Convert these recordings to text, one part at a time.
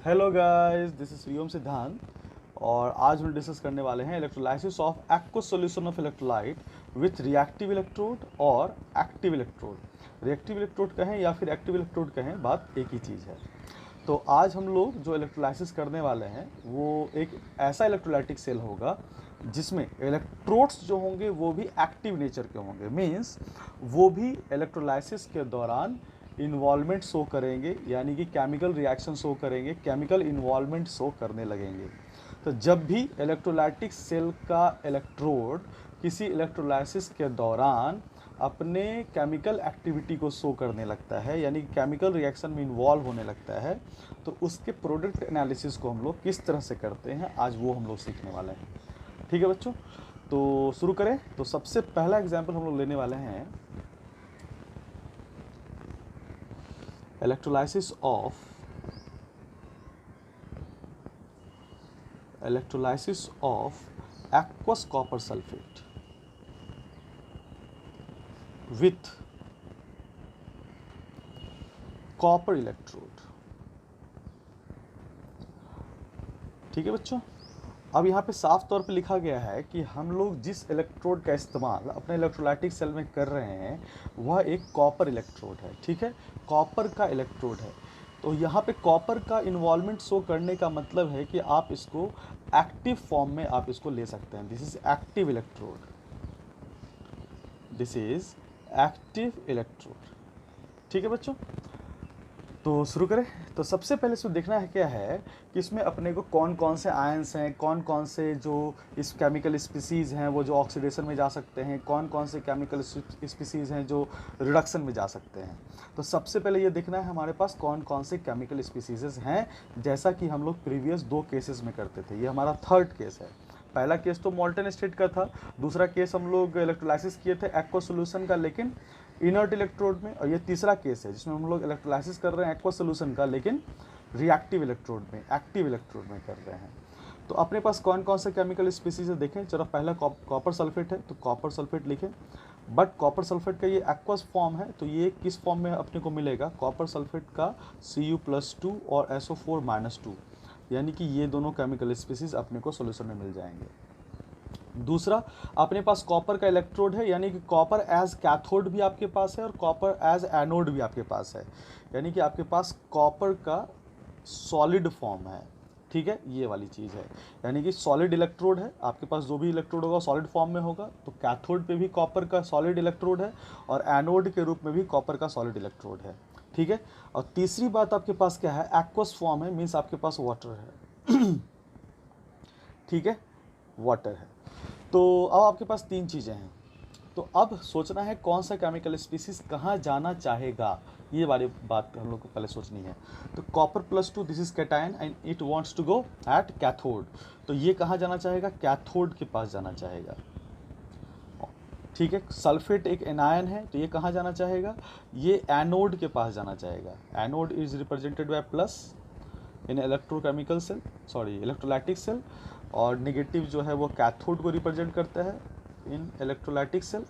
Hello guys, this is रियोम सिद्धांत और आज हम डिस्कस करने वाले हैं electrolysis of aqueous solution of electrolyte with reactive electrode और एक्टिव इलेक्ट्रोड। रिएक्टिव इलेक्ट्रोड कहें या फिर एक्टिव इलेक्ट्रोड कहें, बात एक ही चीज़ है। तो आज हम लोग जो इलेक्ट्रोलाइसिस करने वाले हैं वो एक ऐसा इलेक्ट्रोलाइटिक सेल होगा जिसमें इलेक्ट्रोड्स जो होंगे वो भी एक्टिव नेचर के होंगे। मीन्स वो भी इलेक्ट्रोलाइसिस के दौरान इन्वॉल्वमेंट शो करेंगे, यानी कि केमिकल रिएक्शन शो करेंगे, केमिकल इन्वॉल्वमेंट शो करने लगेंगे। तो जब भी इलेक्ट्रोलाइटिक सेल का इलेक्ट्रोड किसी इलेक्ट्रोलाइसिस के दौरान अपने केमिकल एक्टिविटी को शो करने लगता है, यानी केमिकल रिएक्शन में इन्वॉल्व होने लगता है, तो उसके प्रोडक्ट एनालिसिस को हम लोग किस तरह से करते हैं आज वो हम लोग सीखने वाले हैं। ठीक है बच्चों, तो शुरू करें। तो सबसे पहला एग्जाम्पल हम लोग लेने वाले हैं electrolysis of aqueous copper sulfate with copper electrode। ठीक है बच्चों, अब यहाँ पे साफ तौर पे लिखा गया है कि हम लोग जिस इलेक्ट्रोड का इस्तेमाल अपने इलेक्ट्रोलाइटिक सेल में कर रहे हैं वह एक कॉपर इलेक्ट्रोड है। ठीक है, कॉपर का इलेक्ट्रोड है। तो यहाँ पे कॉपर का इन्वॉल्वमेंट शो करने का मतलब है कि आप इसको एक्टिव फॉर्म में आप इसको ले सकते हैं। This is active electrode, this is active electrode. ठीक है बच्चों, तो शुरू करें। तो सबसे पहले इसको देखना है क्या है कि इसमें अपने को कौन कौन से आयंस हैं, कौन कौन से जो इस केमिकल स्पीसीज़ हैं वो जो ऑक्सीडेशन में जा सकते हैं, कौन कौन से केमिकल स्पीसीज़ हैं जो रिडक्शन में जा सकते हैं। तो सबसे पहले ये देखना है हमारे पास कौन कौन से केमिकल स्पीसीज़ हैं, जैसा कि हम लोग प्रीवियस 2 केसेस में करते थे। ये हमारा थर्ड केस है। पहला केस तो मोल्टन स्टेट का था, दूसरा केस हम लोग इलेक्ट्रोलाइसिस किए थे एक्वस सॉल्यूशन का लेकिन इनर्ट इलेक्ट्रोड में, और ये तीसरा केस है जिसमें हम लोग इलेक्ट्रोलाइसिस कर रहे हैं एक्वस सॉल्यूशन का लेकिन रिएक्टिव इलेक्ट्रोड में, एक्टिव इलेक्ट्रोड में कर रहे हैं। तो अपने पास कौन कौन से केमिकल स्पीसीज है देखें। चलो पहला कॉपर सल्फेट है, तो कॉपर सल्फेट लिखें। बट कॉपर सल्फेट का ये एक्वस फॉर्म है, तो ये किस फॉर्म में अपने को मिलेगा? कॉपर सल्फेट का Cu+2 और SO4-2, यानी कि ये दोनों केमिकल स्पीसीज अपने को सॉल्यूशन में मिल जाएंगे। दूसरा, अपने पास कॉपर का इलेक्ट्रोड है, यानी कि कॉपर एज कैथोड भी आपके पास है और कॉपर एज एनोड भी आपके पास है, यानी कि आपके पास कॉपर का सॉलिड फॉर्म है। ठीक है, ये वाली चीज़ है, यानी कि सॉलिड इलेक्ट्रोड है आपके पास। जो भी इलेक्ट्रोड होगा सॉलिड फॉर्म में होगा, तो कैथोड पे भी कॉपर का सॉलिड इलेक्ट्रोड है और एनोड के रूप में भी कॉपर का सॉलिड इलेक्ट्रोड है। ठीक है, और तीसरी बात आपके पास क्या है? एक्वस फॉर्म है, मीन्स आपके पास वाटर है। ठीक है, वाटर है। तो अब आपके पास 3 चीज़ें हैं। तो अब सोचना है कौन सा केमिकल स्पीसीज कहाँ जाना चाहेगा, ये वाली बात हम लोग को पहले सोचनी है। तो Copper+2 this is cation and it wants to go at cathode. तो ये कहाँ जाना चाहेगा? कैथोड के पास जाना चाहेगा। ठीक है, सल्फेट एक एनायन है, तो ये कहाँ जाना चाहेगा? ये एनोड के पास जाना चाहेगा। Anode is represented by plus in electrochemical cell, sorry electrolytic cell, और नेगेटिव जो है वो कैथोड को रिप्रेजेंट करता है इन इलेक्ट्रोलाइटिक सेल।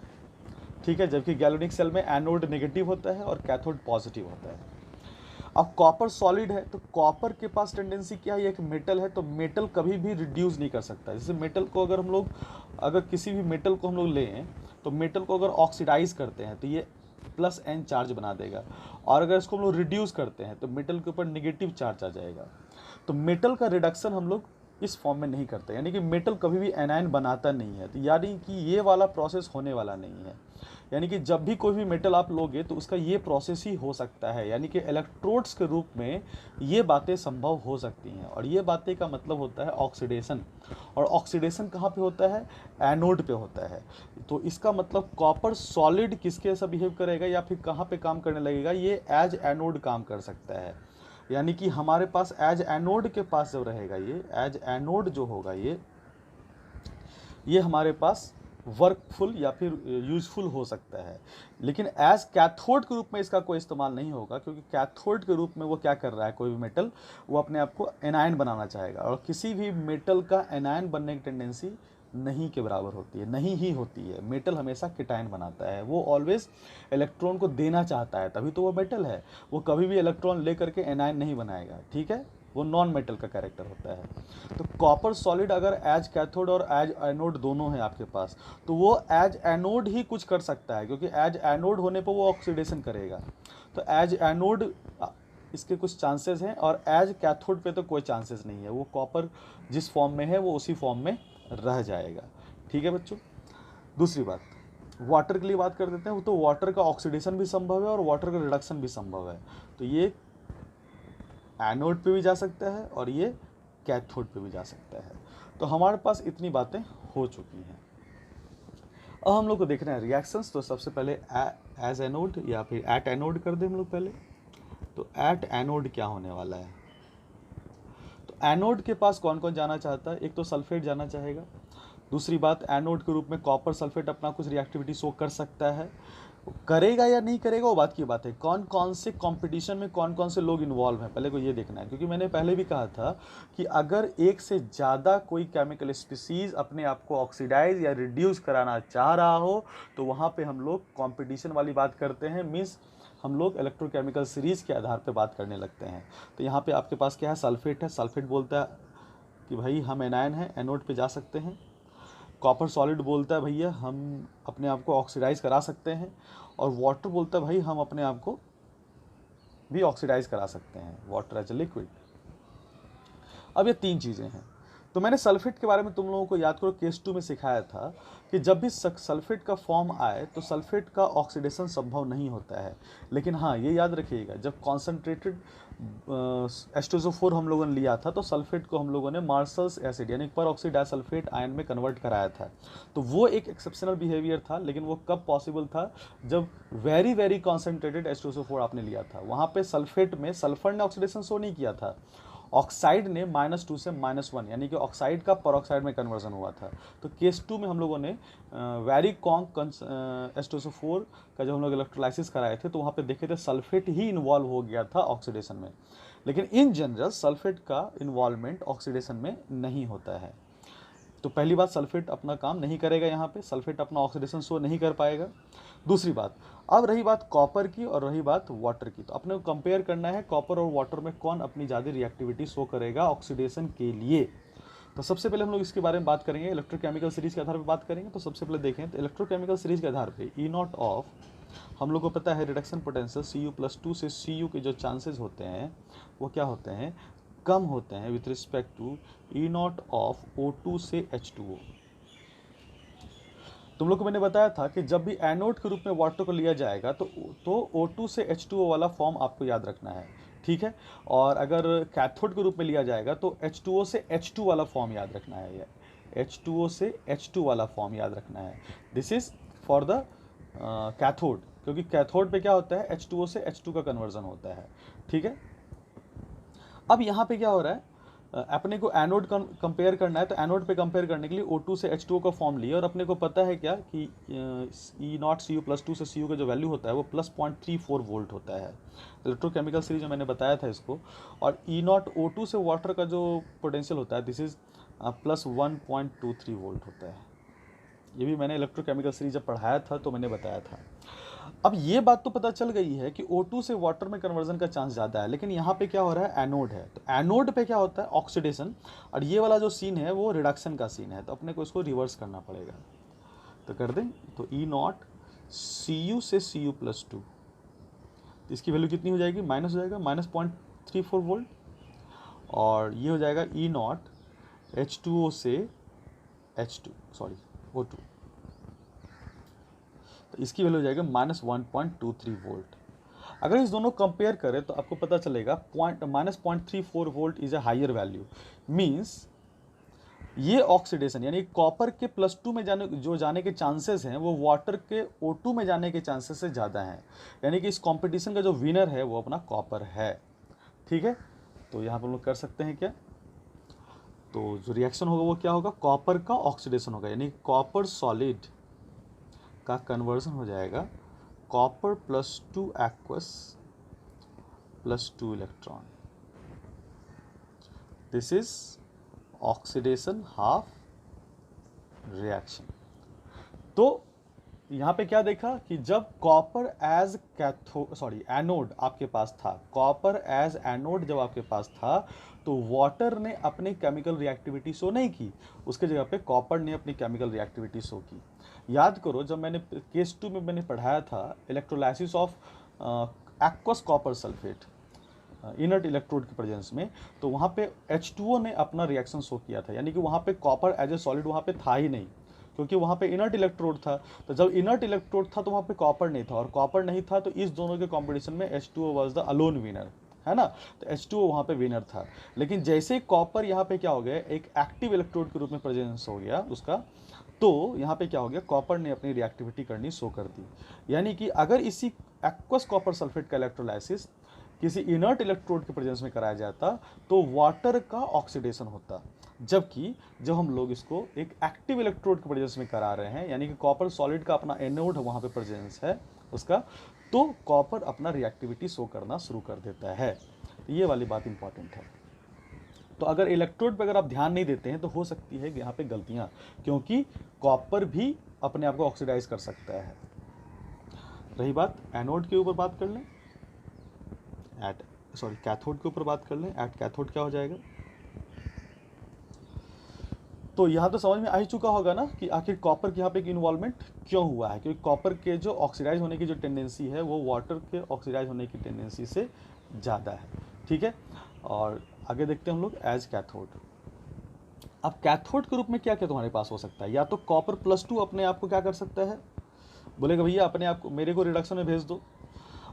ठीक है, जबकि गैलोनिक सेल में एनोड नेगेटिव होता है और कैथोड पॉजिटिव होता है। अब कॉपर सॉलिड है, तो कॉपर के पास टेंडेंसी क्या है? ये एक मेटल है, तो मेटल कभी भी रिड्यूस नहीं कर सकता। जैसे मेटल को अगर हम लोग, अगर किसी भी मेटल को हम लोग लें तो मेटल को अगर ऑक्सीडाइज करते हैं तो ये +N चार्ज बना देगा, और अगर इसको हम लोग रिड्यूस करते हैं तो मेटल के ऊपर नेगेटिव चार्ज आ जाएगा। तो मेटल का रिडक्शन हम लोग इस फॉर्म में नहीं करते, यानी कि मेटल कभी भी एनायन बनाता नहीं है। तो यानी कि ये वाला प्रोसेस होने वाला नहीं है, यानी कि जब भी कोई भी मेटल आप लोगे तो उसका ये प्रोसेस ही हो सकता है, यानी कि इलेक्ट्रोड्स के रूप में ये बातें संभव हो सकती हैं। और ये बातें का मतलब होता है ऑक्सीडेशन, और ऑक्सीडेशन कहाँ पे होता है? एनोड पे होता है। तो इसका मतलब कॉपर सॉलिड किसके जैसा बिहेव करेगा या फिर कहाँ पे काम करने लगेगा? ये एज एनोड काम कर सकता है, यानी कि हमारे पास एज एनोड के पास जब रहेगा, ये एज एनोड जो होगा ये हमारे पास वर्कफुल या फिर यूजफुल हो सकता है। लेकिन एज कैथोड के रूप में इसका कोई इस्तेमाल नहीं होगा, क्योंकि कैथोड के रूप में वो क्या कर रहा है? कोई भी मेटल वो अपने आप को एनायन बनाना चाहेगा, और किसी भी मेटल का एनायन बनने की टेंडेंसी नहीं के बराबर होती है, नहीं ही होती है। मेटल हमेशा केटायन बनाता है, वो ऑलवेज इलेक्ट्रॉन को देना चाहता है, तभी तो वो मेटल है। वो कभी भी इलेक्ट्रॉन ले करके एनायन नहीं बनाएगा। ठीक है, वो नॉन मेटल का कैरेक्टर होता है। तो कॉपर सॉलिड अगर एज कैथोड और एज एनोड दोनों हैं आपके पास, तो वो एज एनोड ही कुछ कर सकता है, क्योंकि एज एनोड होने पर वो ऑक्सीडेशन करेगा। तो एज एनोड इसके कुछ चांसेस हैं, और एज कैथोड पे तो कोई चांसेस नहीं है। वो कॉपर जिस फॉर्म में है वो उसी फॉर्म में रह जाएगा। ठीक है बच्चों। दूसरी बात, वाटर के लिए बात कर देते हैं। तो वाटर का ऑक्सीडेशन भी संभव है और वाटर का रिडक्शन भी संभव है। तो ये एनोड पे भी जा सकता है और ये कैथोड पे भी जा सकता है। तो हमारे पास इतनी बातें हो चुकी हैं। अब हम लोग को देखना है रिएक्शंस। तो सबसे पहले एज एनोड या फिर एट एनोड कर दें हम लोग पहले। तो एट एनोड क्या होने वाला है? तो एनोड के पास कौन कौन जाना चाहता है? एक तो सल्फेट जाना चाहेगा। दूसरी बात, एनोड के रूप में कॉपर सल्फेट अपना कुछ रिएक्टिविटी शो कर सकता है। करेगा या नहीं करेगा वो बात की बात है। कौन कौन से कंपटीशन में कौन कौन से लोग इन्वॉल्व हैं पहले को ये देखना है, क्योंकि मैंने पहले भी कहा था कि अगर एक से ज़्यादा कोई केमिकल स्पीसीज अपने आप को ऑक्सीडाइज या रिड्यूस कराना चाह रहा हो तो वहाँ पे हम लोग कंपटीशन वाली बात करते हैं। मीन्स हम लोग इलेक्ट्रोकेमिकल सीरीज के आधार पर बात करने लगते हैं। तो यहाँ पे आपके पास क्या है? सल्फेट है। सल्फेट बोलता है कि भाई हम एनायन हैं, एनोड पे जा सकते हैं। कॉपर सॉलिड बोलता है भैया हम अपने आप को ऑक्सीडाइज करा सकते हैं। और वाटर बोलता है भाई हम अपने आप को भी ऑक्सीडाइज करा सकते हैं, वाटर एज ए लिक्विड। अब ये तीन चीज़ें हैं। तो मैंने सल्फेट के बारे में तुम लोगों को याद करो केस 2 में सिखाया था कि जब भी सल्फेट का फॉर्म आए तो सल्फेट का ऑक्सीडेशन संभव नहीं होता है। लेकिन हाँ ये याद रखिएगा, जब कॉन्सेंट्रेटेड H2SO4 हम लोगों ने लिया था तो सल्फेट को हम लोगों ने मार्शल्स एसिड यानी पर ऑक्सी डाइसल्फेट आयन में कन्वर्ट कराया था। तो वो एक एक्सेप्शनल बिहेवियर था, लेकिन वो कब पॉसिबल था? जब वेरी वेरी कॉन्सेंट्रेटेड H2SO4 आपने लिया था। वहाँ पे सल्फेट में सल्फर ने ऑक्सीडेशन शो नहीं किया था, ऑक्साइड ने -2 से -1 यानी कि ऑक्साइड का परऑक्साइड में कन्वर्जन हुआ था। तो केस 2 में हम लोगों ने वेरी कॉन्क H2SO4 का जब हम लोग इलेक्ट्रोलाइसिस कराए थे तो वहाँ पे देखे थे सल्फेट ही इन्वॉल्व हो गया था ऑक्सीडेशन में। लेकिन इन जनरल सल्फेट का इन्वॉल्वमेंट ऑक्सीडेशन में नहीं होता है। तो पहली बात, सल्फेट अपना काम नहीं करेगा, यहाँ पे सल्फेट अपना ऑक्सीडेशन शो नहीं कर पाएगा। दूसरी बात, अब रही बात कॉपर की और रही बात वाटर की। तो अपने को कंपेयर करना है कॉपर और वाटर में कौन अपनी ज़्यादा रिएक्टिविटी शो करेगा ऑक्सीडेशन के लिए। तो सबसे पहले हम लोग इसके बारे में बात करेंगे, इलेक्ट्रोकेमिकल सीरीज के आधार पर बात करेंगे। तो सबसे पहले देखें तो इलेक्ट्रोकेमिकल सीरीज के आधार पर ई नॉट ऑफ, हम लोग को पता है रिडक्शन पोटेंशियल Cu+2 से Cu के जो चांसेस होते हैं वो क्या होते हैं? कम होते हैं with respect to E not of O2 से H2O। तुम लोग को मैंने बताया था कि जब भी एनोड के रूप में वाटर को लिया जाएगा तो O2 से H2O वाला फॉर्म आपको याद रखना है, ठीक है। और अगर कैथोड के रूप में लिया जाएगा तो H2O से H2 वाला फॉर्म याद रखना है, H2O से H2 वाला फॉर्म याद रखना है। This is for the cathode, क्योंकि कैथोड पे क्या होता है? H2O से H2 का कन्वर्जन होता है, ठीक है। अब यहाँ पे क्या हो रहा है? अपने को एनोड कंपेयर करना है, तो एनोड पे कंपेयर करने के लिए O2 से H2O का फॉर्म लिया, और अपने को पता है क्या कि E0 Cu+2 से Cu का जो वैल्यू होता है वो +0.34 वोल्ट होता है। इलेक्ट्रोकेमिकल सीरीज में मैंने बताया था इसको। और E0 O2 से वाटर का जो पोटेंशियल होता है दिस इज +1.23 वोल्ट होता है। ये भी मैंने इलेक्ट्रोकेमिकल सीरीज जब पढ़ाया था तो मैंने बताया था। अब ये बात तो पता चल गई है कि O2 से वाटर में कन्वर्जन का चांस ज़्यादा है, लेकिन यहाँ पे क्या हो रहा है? एनोड है। तो एनोड पे क्या होता है? ऑक्सीडेशन। और ये वाला जो सीन है वो रिडक्शन का सीन है, तो अपने को इसको रिवर्स करना पड़ेगा। तो कर दें तो E0 Cu से Cu+2, इसकी वैल्यू कितनी हो जाएगी? माइनस हो जाएगा, -0.34 वोल्ट। और ये हो जाएगा E0 H2O से O2, तो इसकी वैल्यू हो जाएगा -1.23 वोल्ट। अगर इस दोनों कंपेयर करें तो आपको पता चलेगा -0.34 volt is a higher value. Means ये ऑक्सीडेशन यानी कॉपर के +2 में जाने के चांसेस हैं वो वाटर के O2 में जाने के चांसेस से ज़्यादा हैं। यानी कि इस कंपटीशन का जो विनर है वो अपना कॉपर है, ठीक है। तो यहाँ पर हम लोग कर सकते हैं क्या? तो जो रिएक्शन होगा वो क्या होगा? कॉपर का ऑक्सीडेशन होगा, यानी कॉपर सॉलिड का कन्वर्जन हो जाएगा copper +2 aqueous +2 electron. This is oxidation half reaction. तो यहाँ पे क्या देखा कि जब कॉपर एज एनोड आपके पास था, कॉपर एज एनोड जब आपके पास था, तो वाटर ने अपनी केमिकल रिएक्टिविटी शो नहीं की, उसके जगह पे कॉपर ने अपनी केमिकल रिएक्टिविटी शो की। याद करो जब मैंने केस 2 में मैंने पढ़ाया था electrolysis of aqueous copper sulphate inert electrode की प्रेजेंस में, तो वहाँ पे H2O ने अपना रिएक्शन शो किया था, यानी कि वहाँ पे कॉपर एज ए सॉलिड वहाँ पे था ही नहीं, क्योंकि वहाँ पे इनर्ट इलेक्ट्रोड था। तो जब इनर्ट इलेक्ट्रोड था तो वहाँ पे कॉपर नहीं था, और कॉपर नहीं था तो इस दोनों के कॉम्पिटिशन में H2O was the alone winner, है ना। तो H2O वहाँ पे विनर था। लेकिन जैसे ही कॉपर यहाँ पे क्या हो गया, एक एक्टिव इलेक्ट्रोड के रूप में प्रेजेंस हो गया उसका, तो यहाँ पे क्या हो गया, कॉपर ने अपनी रिएक्टिविटी करनी शो कर दी। यानी कि अगर इसी एक्वस कॉपर सल्फेट का इलेक्ट्रोलाइसिस किसी इनर्ट इलेक्ट्रोड के प्रेजेंस में कराया जाता तो वाटर का ऑक्सीडेशन होता, जबकि जब हम लोग इसको एक एक्टिव इलेक्ट्रोड के प्रेजेंस में करा रहे हैं, यानी कि कॉपर सॉलिड का अपना एनोड वहाँ पे प्रेजेंस है उसका, तो कॉपर अपना रिएक्टिविटी शो करना शुरू कर देता है। तो ये वाली बात इंपॉर्टेंट है। तो अगर इलेक्ट्रोड पे अगर आप ध्यान नहीं देते हैं तो हो सकती है यहाँ पे गलतियाँ, क्योंकि कॉपर भी अपने आप को ऑक्सीडाइज कर सकता है। रही बात एनोड के ऊपर बात कर लें, कैथोड के ऊपर बात कर लें। एट कैथोड क्या हो जाएगा, तो यहाँ तो समझ में आ ही चुका होगा ना कि आखिर कॉपर की यहाँ पे एक इन्वॉल्वमेंट क्यों हुआ है, क्योंकि कॉपर के जो ऑक्सीडाइज होने की जो टेंडेंसी है वो वाटर के ऑक्सीडाइज होने की टेंडेंसी से ज़्यादा है। ठीक है, और आगे देखते हैं हम लोग एज कैथोड। अब कैथोड के रूप में क्या क्या तुम्हारे पास हो सकता है, या तो कॉपर +2 अपने आप को क्या कर सकता है, बोलेगा भैया अपने आप को मेरे को रिडक्शन में भेज दो,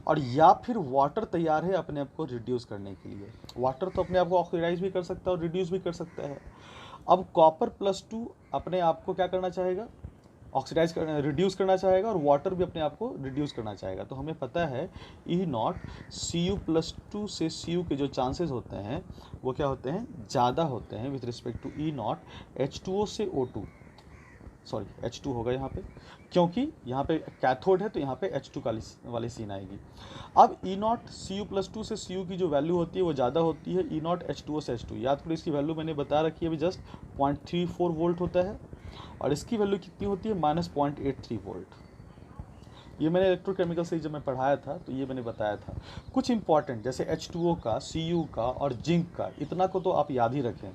और या फिर वाटर तैयार है अपने आप को रिड्यूस करने के लिए। वाटर तो अपने आप को ऑक्सीडाइज भी कर सकता है और रिड्यूस भी कर सकता है। अब कॉपर +2 अपने आप को क्या करना चाहेगा, ऑक्सीडाइज करना, रिड्यूस करना चाहेगा, और वाटर भी अपने आप को रिड्यूस करना चाहेगा। तो हमें पता है E0 Cu+2 से Cu के जो चांसेस होते हैं वो क्या होते हैं, ज़्यादा होते हैं with respect to E0 H2O से O2, सॉरी H2 होगा यहाँ पे, क्योंकि यहाँ पे कैथोड है तो यहाँ पे H2 वाली सीन आएगी। अब E0 Cu+2 से Cu की जो वैल्यू होती है वो ज़्यादा होती है E0 H2O से H2। याद करो इसकी वैल्यू मैंने बता रखी है अभी जस्ट 0.34 वोल्ट होता है, और इसकी वैल्यू कितनी होती है, -0.83 वोल्ट। ये मैंने इलेक्ट्रोकेमिकल से जब मैं पढ़ाया था तो ये मैंने बताया था। कुछ इंपॉर्टेंट जैसे H2O का, Cu का और जिंक का, इतना को तो आप याद ही रखें।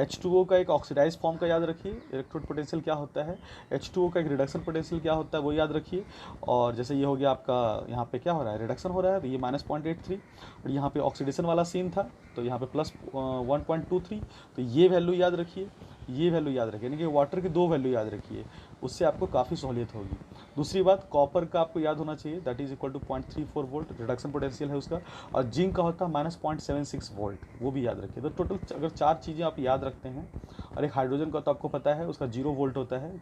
H2O का एक ऑक्सीडाइज फॉर्म का याद रखिए, इलेक्ट्रोड पोटेंशियल क्या होता है, H2O का एक रिडक्शन पोटेंशियल क्या होता है वो याद रखिए। और जैसे ये हो गया आपका, यहाँ पे क्या हो रहा है, रिडक्शन हो रहा है, तो ये -0.83, और यहाँ पे ऑक्सीडेशन वाला सीन था तो यहाँ पे +1.23, तो ये वैल्यू याद रखिए, ये वैल्यू याद रखिए, यानी कि वाटर की 2 वैल्यू याद रखिए, उससे आपको काफ़ी सहूलियत होगी। दूसरी बात, कॉपर का आपको याद होना चाहिए, that is equal to 0.34 volt reduction potential है उसका, और जिंक का होता है -0.76 वोल्ट, वो भी याद रखिए। तो टोटल अगर 4 चीज़ें आप याद रखते हैं, और एक हाइड्रोजन का तो आपको पता है उसका 0 वोल्ट होता है,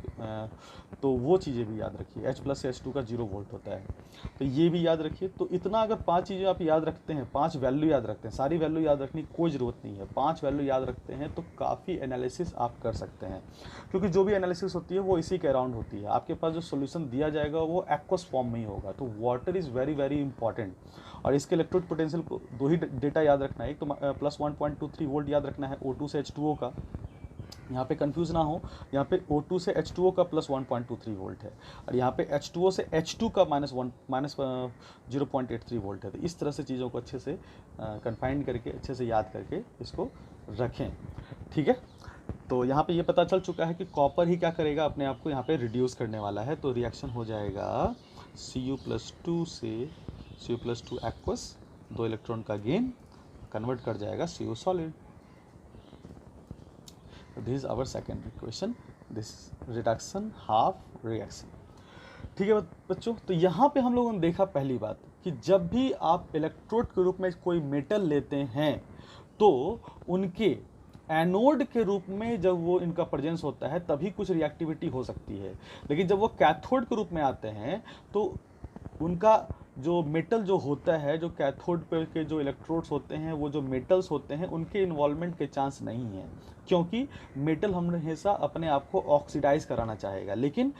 तो वो चीज़ें भी याद रखिए, H+ से H2 का 0 वोल्ट होता है, तो ये भी याद रखिए। तो इतना अगर 5 चीज़ें आप याद रखते हैं, 5 वैल्यू याद रखते हैं, सारी वैल्यू याद रखने की कोई ज़रूरत नहीं है, 5 वैल्यू याद रखते हैं तो काफ़ी एनालिसिस आप कर सकते हैं, क्योंकि जो भी एनालिसिस होती है वो इसी के अराउंड होती है। आपके पास जो सोल्यूशन दिया जाएगा वो एक्वस फॉर्म में ही होगा। तो water is very very important, और इसके इलेक्ट्रोड पोटेंशियल को 2 ही डेटा याद रखना है, एक तो +1.23 वोल्ट याद रखना है O2 से H2O का, यहाँ पे कंफ्यूज ना हो, यहाँ पे O2 से H2O का +1.23 वोल्ट है, और यहाँ पे H2O से H2 का -0.83 वोल्ट है। तो इस तरह से चीज़ों को अच्छे से कन्फाइंड करके अच्छे से याद करके इसको रखें। ठीक है, तो यहाँ पे ये पता चल चुका है कि कॉपर ही क्या करेगा, अपने आप को यहाँ पे रिड्यूस करने वाला है। तो रिएक्शन हो जाएगा Cu+2 से Cu+2 एक्वस, 2 इलेक्ट्रॉन का गेन, कन्वर्ट कर जाएगा Cu solid. This is our second equation, this reduction half reaction. ठीक है बच्चों, तो यहाँ पे हम लोगों ने देखा पहली बात कि जब भी आप इलेक्ट्रोड के रूप में कोई मेटल लेते हैं तो उनके एनोड के रूप में जब वो इनका प्रेजेंस होता है तभी कुछ रिएक्टिविटी हो सकती है, लेकिन जब वो कैथोड के रूप में आते हैं तो उनका जो मेटल जो होता है, जो कैथोड पे के जो इलेक्ट्रोड्स होते हैं, वो जो मेटल्स होते हैं, उनके इन्वॉल्वमेंट के चांस नहीं है, क्योंकि मेटल हम हमेशा अपने आप को ऑक्सीडाइज कराना चाहेगा, लेकिन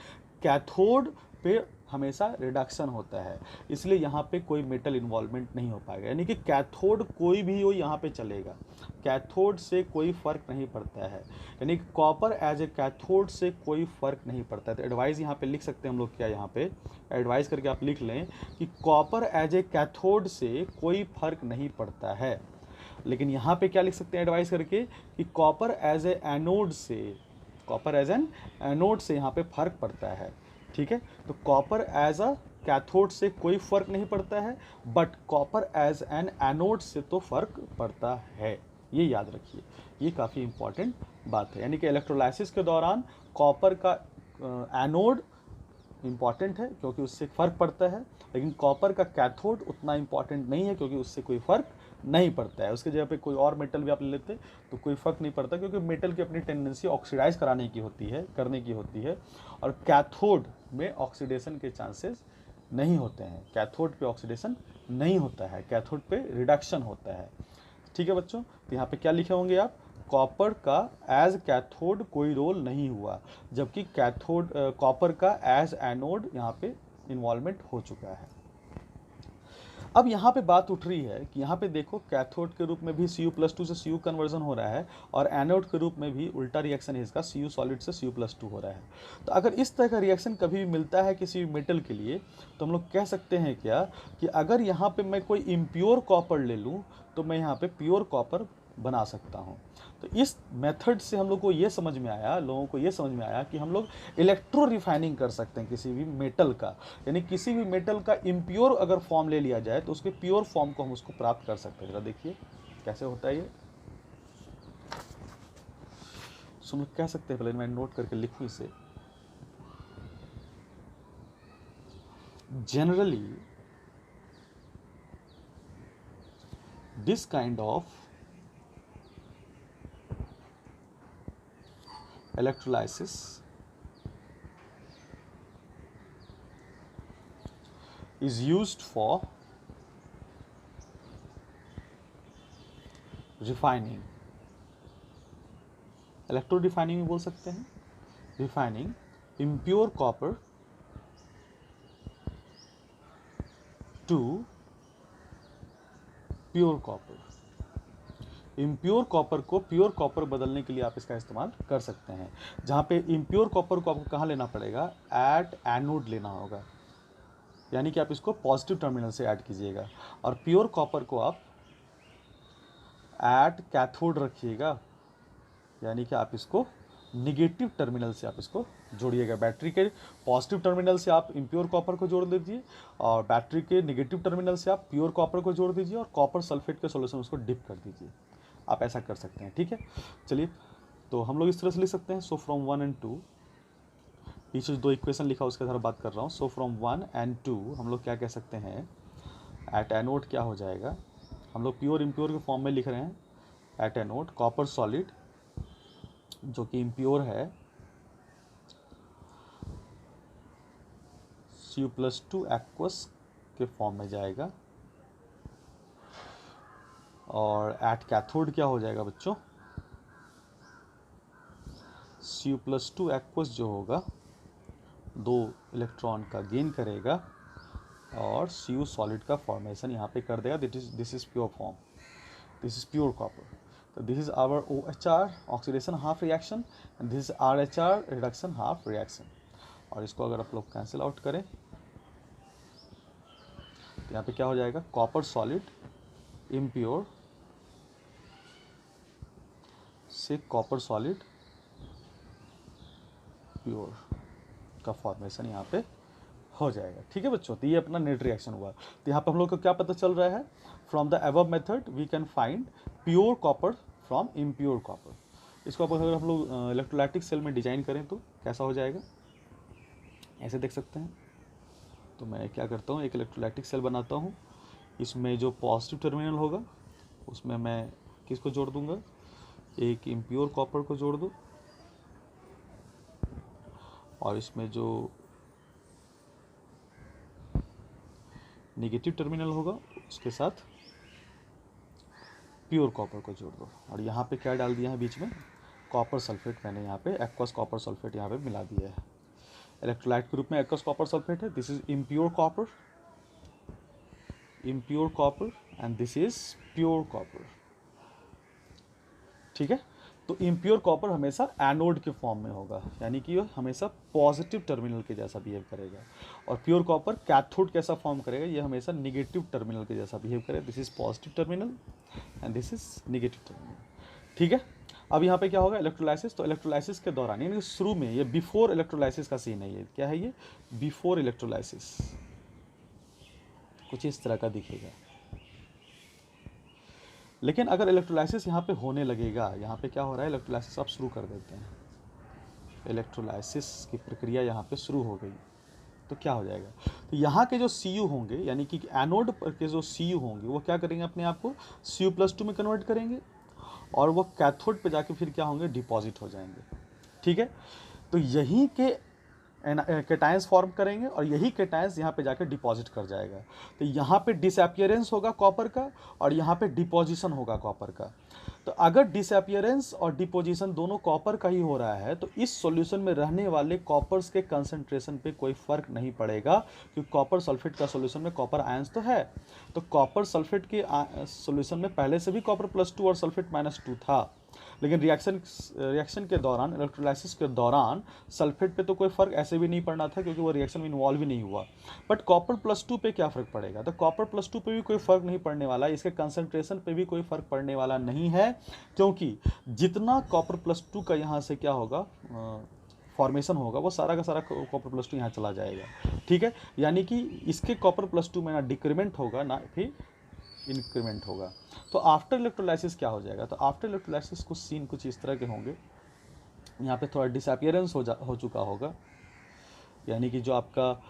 कैथोड पे हमेशा रिडक्शन होता है, इसलिए यहाँ पे कोई मेटल इन्वॉल्वमेंट नहीं हो पाएगा। यानी कि कैथोड कोई भी हो यहाँ पे चलेगा, कैथोड से कोई फ़र्क नहीं पड़ता है। यानी कि कॉपर एज ए कैथोड से कोई फ़र्क नहीं पड़ता है। तो एडवाइस यहाँ पे लिख सकते हैं हम लोग, क्या यहाँ पे एडवाइस करके आप लिख लें कि कॉपर एज ए कैथोड से कोई फ़र्क नहीं पड़ता है। लेकिन यहाँ पे क्या लिख सकते हैं एडवाइस करके कि कॉपर एज ए एनोड से, कॉपर एज एन एनोड से यहाँ पे फ़र्क पड़ता है। ठीक है, तो कॉपर एज अ कैथोड से कोई फ़र्क नहीं पड़ता है, but copper as an anode से तो फ़र्क पड़ता है। ये याद रखिए, ये काफ़ी इंपॉर्टेंट बात है। यानी कि इलेक्ट्रोलाइसिस के दौरान कॉपर का एनोड इम्पॉर्टेंट है क्योंकि उससे फ़र्क पड़ता है, लेकिन कॉपर का कैथोड उतना इम्पॉर्टेंट नहीं है क्योंकि उससे कोई फ़र्क नहीं पड़ता है। उसके जगह पे कोई और मेटल भी आप ले लेते तो कोई फ़र्क नहीं पड़ता, क्योंकि मेटल की अपनी टेंडेंसी ऑक्सीडाइज कराने की होती है, करने की होती है, और कैथोड में ऑक्सीडेशन के चांसेस नहीं होते हैं। कैथोड पे ऑक्सीडेशन नहीं होता है, कैथोड पे रिडक्शन होता है। ठीक है बच्चों, तो यहाँ पे क्या लिखे होंगे आप, कॉपर का एज कैथोड कोई रोल नहीं हुआ, जबकि कैथोड कॉपर का एज एनोड यहाँ पे इन्वॉल्वमेंट हो चुका है। अब यहाँ पे बात उठ रही है कि यहाँ पे देखो कैथोड के रूप में भी Cu+2 से Cu कन्वर्जन हो रहा है, और एनोड के रूप में भी उल्टा रिएक्शन है इसका, Cu सॉलिड से Cu+2 हो रहा है। तो अगर इस तरह का रिएक्शन कभी भी मिलता है किसी मेटल के लिए, तो हम लोग कह सकते हैं क्या कि अगर यहाँ पे मैं कोई इम्प्योर कॉपर ले लूँ तो मैं यहाँ पे प्योर कॉपर बना सकता हूँ। तो इस मेथड से हम लोग को ये समझ में आया, लोगों को ये समझ में आया कि हम लोग इलेक्ट्रो रिफाइनिंग कर सकते हैं किसी भी मेटल का। यानी किसी भी मेटल का इम्प्योर अगर फॉर्म ले लिया जाए तो उसके प्योर फॉर्म को हम उसको प्राप्त कर सकते हैं। जरा देखिए कैसे होता है ये, सुन कह सकते हैं, पहले मैं नोट करके लिखूँ इसे। Generally this kind of electrolysis is used for refining, electro refining भी बोल सकते हैं, refining impure copper to pure copper। Impure copper को प्योर कॉपर बदलने के लिए आप इसका इस्तेमाल कर सकते हैं। जहाँ पे इम्प्योर कॉपर को आपको कहाँ लेना पड़ेगा, एट एनोड लेना होगा, यानी कि आप इसको पॉजिटिव टर्मिनल से ऐड कीजिएगा, और प्योर कॉपर को आप एट कैथोड रखिएगा, यानी कि आप इसको निगेटिव टर्मिनल से आप इसको जोड़िएगा। बैटरी के पॉजिटिव टर्मिनल से आप इम्प्योर कॉपर को जोड़ दीजिए, और बैटरी के निगेटिव टर्मिनल से आप प्योर कॉपर को जोड़ दीजिए, और कॉपर सल्फेट के सॉल्यूशन उसको डिप कर दीजिए। आप ऐसा कर सकते हैं। ठीक है, चलिए, तो हम लोग इस तरह से लिख सकते हैं। सो फ्रॉम 1 and 2, पीछे दो इक्वेशन लिखा उसके द्वारा बात कर रहा हूँ। सो फ्रॉम 1 and 2 हम लोग क्या कह सकते हैं, एट एनोड क्या हो जाएगा, हम लोग प्योर इम्प्योर के फॉर्म में लिख रहे हैं। एट एनोड कॉपर सॉलिड जो कि इम्प्योर है Cu+2 एक्वस के फॉर्म में जाएगा, और एट कैथोड क्या हो जाएगा बच्चों, Cu+2 एक्वस जो होगा 2 इलेक्ट्रॉन का गेन करेगा, और Cu सॉलिड का फॉर्मेशन यहाँ पे कर देगा। This is pure form, this is pure copper. तो this is our OHR oxidation half reaction, and this is RHR reduction half reaction. और इसको अगर आप लोग कैंसिल आउट करें तो यहाँ पे क्या हो जाएगा, कॉपर सॉलिड इम्प्योर से कॉपर सॉलिड प्योर का फॉर्मेशन यहाँ पे हो जाएगा। ठीक है बच्चों, तो ये अपना नेट रिएक्शन हुआ। तो यहाँ पे हम लोग को क्या पता चल रहा है, from the above method we can find pure copper from impure copper. इसको अगर हम लोग इलेक्ट्रोलाइटिक सेल में डिजाइन करें तो कैसा हो जाएगा, ऐसे देख सकते हैं। तो मैं क्या करता हूँ, एक इलेक्ट्रोलाइटिक सेल बनाता हूँ, इसमें जो पॉजिटिव टर्मिनल होगा उसमें मैं किसको जोड़ दूंगा, एक इम्प्योर कॉपर को जोड़ दूँ, और इसमें जो नेगेटिव टर्मिनल होगा उसके साथ प्योर कॉपर को जोड़ दो। और यहाँ पे क्या डाल दिया है बीच में, कॉपर सल्फेट, मैंने यहाँ पे एक्वस कॉपर सल्फेट यहाँ पे मिला दिया है। इलेक्ट्रोलाइट के रूप में एक्वस कॉपर सल्फेट है। This is impure copper and this is pure copper. ठीक है, तो इम्प्योर कॉपर हमेशा एनोड के फॉर्म में होगा, यानी कि ये हमेशा पॉजिटिव टर्मिनल के जैसा बिहेव करेगा, और प्योर कॉपर कैथोड कैसा फॉर्म करेगा, ये हमेशा निगेटिव टर्मिनल के जैसा बिहेव करेगा। This is positive terminal and this is negative terminal. ठीक है, अब यहाँ पे क्या होगा, इलेक्ट्रोलाइसिस। तो इलेक्ट्रोलाइसिस के दौरान, यानी शुरू में, ये बिफोर इलेक्ट्रोलाइसिस का सीन है। ये क्या है, ये बिफोर इलेक्ट्रोलाइसिस कुछ इस तरह का दिखेगा। लेकिन अगर इलेक्ट्रोलाइसिस यहाँ पे होने लगेगा, यहाँ पे क्या हो रहा है, इलेक्ट्रोलाइसिस आप शुरू कर देते हैं, इलेक्ट्रोलाइसिस की प्रक्रिया यहाँ पे शुरू हो गई, तो क्या हो जाएगा, तो यहाँ के जो Cu होंगे, यानी कि एनोड पर के जो Cu होंगे, वो क्या करेंगे, अपने आप को Cu+2 में कन्वर्ट करेंगे, और वो कैथोड पे जाके फिर क्या होंगे, डिपॉजिट हो जाएंगे। ठीक है, तो यहीं के कैटायंस फॉर्म करेंगे, और यही कैटायंस यहाँ पे जाकर डिपॉजिट कर जाएगा। तो यहाँ पे डिसअपियरेंस होगा कॉपर का, और यहाँ पे डिपोजिशन होगा कॉपर का। तो अगर डिसअपियरेंस और डिपोजिशन दोनों कॉपर का ही हो रहा है, तो इस सॉल्यूशन में रहने वाले कॉपर्स के कंसंट्रेशन पे कोई फर्क नहीं पड़ेगा, क्योंकि कॉपर सल्फेट का सॉल्यूशन में कॉपर आयंस तो है। तो कॉपर सल्फेट के सॉल्यूशन में पहले से भी कॉपर+2 और सल्फेट -2 था, लेकिन रिएक्शन के दौरान, इलेक्ट्रोलाइसिस के दौरान सल्फेट पे तो कोई फर्क ऐसे भी नहीं पड़ना था, क्योंकि वो रिएक्शन में इन्वॉल्व ही नहीं हुआ। बट कॉपर+2 पे क्या फ़र्क पड़ेगा, तो कॉपर+2 पे भी कोई फ़र्क नहीं पड़ने वाला, इसके कंसंट्रेशन पे भी कोई फ़र्क पड़ने वाला नहीं है, क्योंकि जितना कॉपर+2 का यहाँ से क्या होगा फॉर्मेशन होगा, वो सारा का सारा कॉपर+2 यहाँ चला जाएगा। ठीक है, यानी कि इसके कॉपर+2 में ना डिक्रीमेंट होगा, ना फिर इंक्रीमेंट होगा। तो आफ्टर इलेक्ट्रोलाइसिस क्या हो जाएगा, तो आफ्टर इलेक्ट्रोलाइसिस कुछ सीन कुछ इस तरह के होंगे। यहाँ पे थोड़ा डिसअपियरेंस हो चुका होगा, यानी कि जो आपका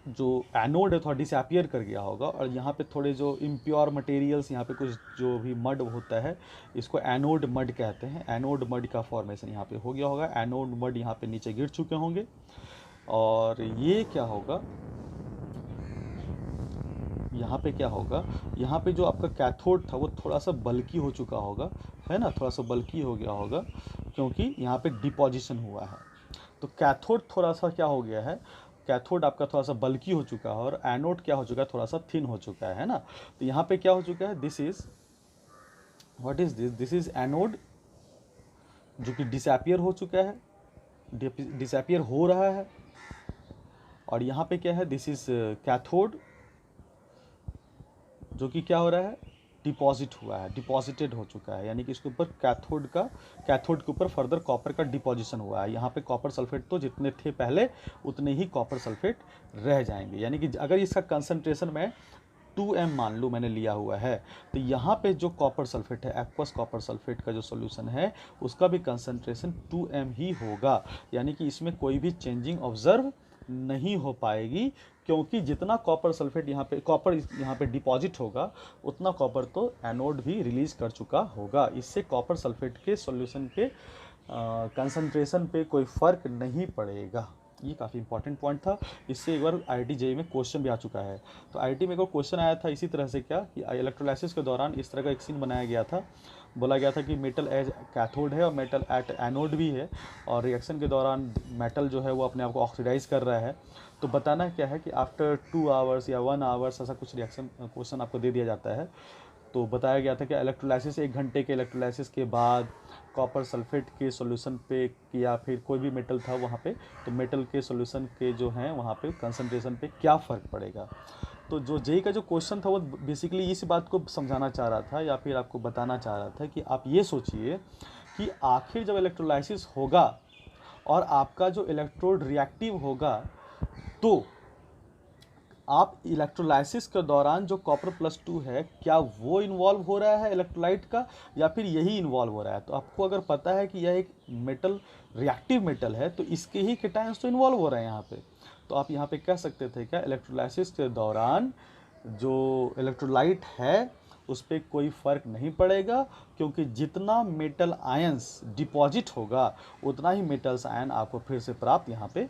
जो एनोड है थोड़ा डिसअपियर कर गया होगा, और यहाँ पे थोड़े जो इम्प्योर मटेरियल्स, यहाँ पे कुछ जो भी मड होता है, इसको एनोड मड कहते हैं, एनोड मड का फॉर्मेशन यहाँ पे हो गया होगा। एनोड मड यहाँ पे नीचे गिर चुके होंगे, और ये क्या होगा, यहाँ पे क्या होगा, यहाँ पे जो आपका कैथोड था वो थोड़ा सा बल्की हो चुका होगा, है ना, थोड़ा सा बल्की हो गया होगा, क्योंकि यहाँ पे डिपोजिशन हुआ है। तो कैथोड थोड़ा सा क्या हो गया है, कैथोड आपका थोड़ा सा बल्की हो चुका है, और एनोड क्या हो चुका है, थोड़ा सा थिन हो चुका है ना। तो यहाँ पे क्या हो चुका है, this is what is this, this is anode जो कि डिसअपियर हो चुका है, डिसअपियर हो रहा है, और यहाँ पे क्या है, दिस इज कैथोड जो कि क्या हो रहा है, डिपॉजिट हुआ है, डिपॉजिटेड हो चुका है, यानी कि इसके ऊपर कैथोड के ऊपर फर्दर कॉपर का डिपॉजिशन हुआ है। यहाँ पे कॉपर सल्फेट तो जितने थे पहले उतने ही कॉपर सल्फेट रह जाएंगे, यानी कि अगर इसका कंसंट्रेशन मैं 2m मान लूँ मैंने लिया हुआ है, तो यहाँ पे जो कॉपर सल्फेट है, एक्वस कॉपर सल्फेट का जो सॉल्यूशन है, उसका भी कंसंट्रेशन 2m ही होगा, यानी कि इसमें कोई भी चेंजिंग ऑब्जर्व नहीं हो पाएगी, क्योंकि जितना कॉपर सल्फेट कॉपर यहाँ पे डिपॉजिट होगा, उतना कॉपर तो एनोड भी रिलीज कर चुका होगा। इससे कॉपर सल्फेट के सॉल्यूशन के कंसंट्रेशन पे कोई फर्क नहीं पड़ेगा। ये काफ़ी इंपॉर्टेंट पॉइंट था, इससे एक बार IIT JEE में क्वेश्चन भी आ चुका है। तो IIT में को क्वेश्चन आया था इसी तरह से, क्या कि इलेक्ट्रोलाइसिस के दौरान इस तरह का एक सीन बनाया गया था, बोला गया था कि मेटल एज कैथोड है और मेटल एट एनोड भी है, और रिएक्शन के दौरान मेटल जो है वो अपने आप को ऑक्सीडाइज कर रहा है। तो बताना क्या है कि आफ्टर 2 आवर्स या 1 आवर्स ऐसा कुछ रिएक्शन क्वेश्चन आपको दे दिया जाता है। तो बताया गया था कि इलेक्ट्रोलाइसिस 1 घंटे के इलेक्ट्रोलाइसिस के बाद कॉपर सल्फेट के सॉल्यूशन पे, या फिर कोई भी मेटल था वहाँ पे, तो मेटल के सॉल्यूशन के जो हैं वहाँ पे कंसंट्रेशन पे क्या फ़र्क पड़ेगा। तो जो JEE का जो क्वेश्चन था वो बेसिकली इस बात को समझाना चाह रहा था, या फिर आपको बताना चाह रहा था कि आप ये सोचिए कि आखिर जब इलेक्ट्रोलाइसिस होगा और आपका जो इलेक्ट्रोड रिएक्टिव होगा, तो आप इलेक्ट्रोलाइसिस के दौरान जो कॉपर+2 है, क्या वो इन्वॉल्व हो रहा है इलेक्ट्रोलाइट का, या फिर यही इन्वॉल्व हो रहा है। तो आपको अगर पता है कि यह एक मेटल रिएक्टिव मेटल है, तो इसके ही कैटायंस तो इन्वॉल्व हो रहे हैं यहाँ पे। तो आप यहाँ पे कह सकते थे क्या, इलेक्ट्रोलाइसिस के दौरान जो इलेक्ट्रोलाइट है उस पर कोई फ़र्क नहीं पड़ेगा, क्योंकि जितना मेटल आयंस डिपॉजिट होगा उतना ही मेटल्स आयन आपको फिर से प्राप्त यहाँ पे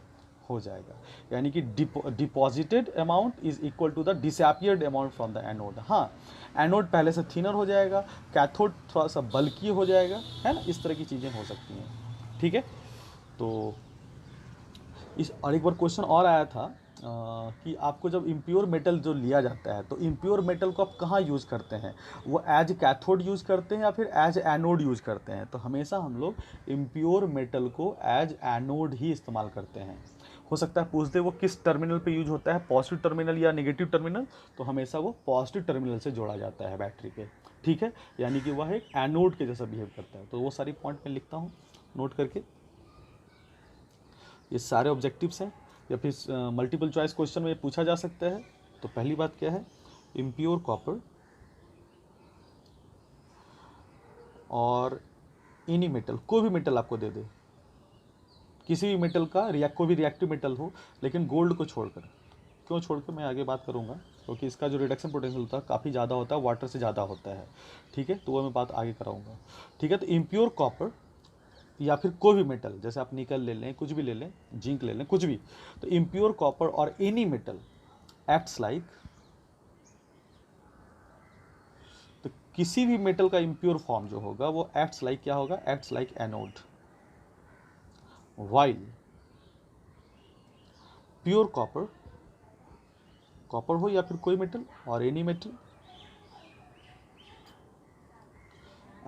हो जाएगा, यानी कि deposited amount is equal to the disappeared amount from the anode. हाँ, एनोड पहले से थिनर हो जाएगा, कैथोड थोड़ा सा बल्की हो जाएगा, है ना, इस तरह की चीज़ें हो सकती हैं। ठीक है, तो इस और एक बार क्वेश्चन और आया था कि आपको जब इम्प्योर मेटल जो लिया जाता है तो इम्प्योर मेटल को आप कहाँ यूज़ करते हैं, वो एज कैथोड यूज़ करते हैं या फिर एज एनोड यूज़ करते हैं। तो हमेशा हम लोग इम्प्योर मेटल को एज एनोड ही इस्तेमाल करते हैं। हो सकता है पूछ दे वो किस टर्मिनल पे यूज होता है, पॉजिटिव टर्मिनल या नेगेटिव टर्मिनल, तो हमेशा वो पॉजिटिव टर्मिनल से जोड़ा जाता है बैटरी के, ठीक है, यानी कि वह एक एनोड के जैसा बिहेव करता है। तो वो सारी पॉइंट मैं लिखता हूँ नोट करके। ये सारे ऑब्जेक्टिव्स हैं या फिर मल्टीपल चॉइस क्वेश्चन में पूछा जा सकता है। तो पहली बात क्या है, इम्प्योर कॉपर और एनी मेटल, कोई भी मेटल आपको दे दे, किसी भी मेटल का कोई भी रिएक्टिव मेटल हो, लेकिन गोल्ड को छोड़कर। क्यों छोड़कर मैं आगे बात करूंगा, क्योंकि इसका जो रिडक्शन पोटेंशियल होता है काफ़ी ज़्यादा होता है, वाटर से ज़्यादा होता है, ठीक है, तो वो मैं बात आगे कराऊंगा, ठीक है। तो इम्प्योर कॉपर या फिर कोई भी मेटल, जैसे आप निकल ले लें, कुछ भी ले लें, जिंक ले लें, कुछ भी, तो इम्प्योर कॉपर और एनी मेटल एक्ट्स लाइक, तो किसी भी मेटल का इम्प्योर फॉर्म जो होगा वो एक्ट्स लाइक क्या होगा, acts like anode, while pure copper, copper हो या फिर कोई मेटल और any metal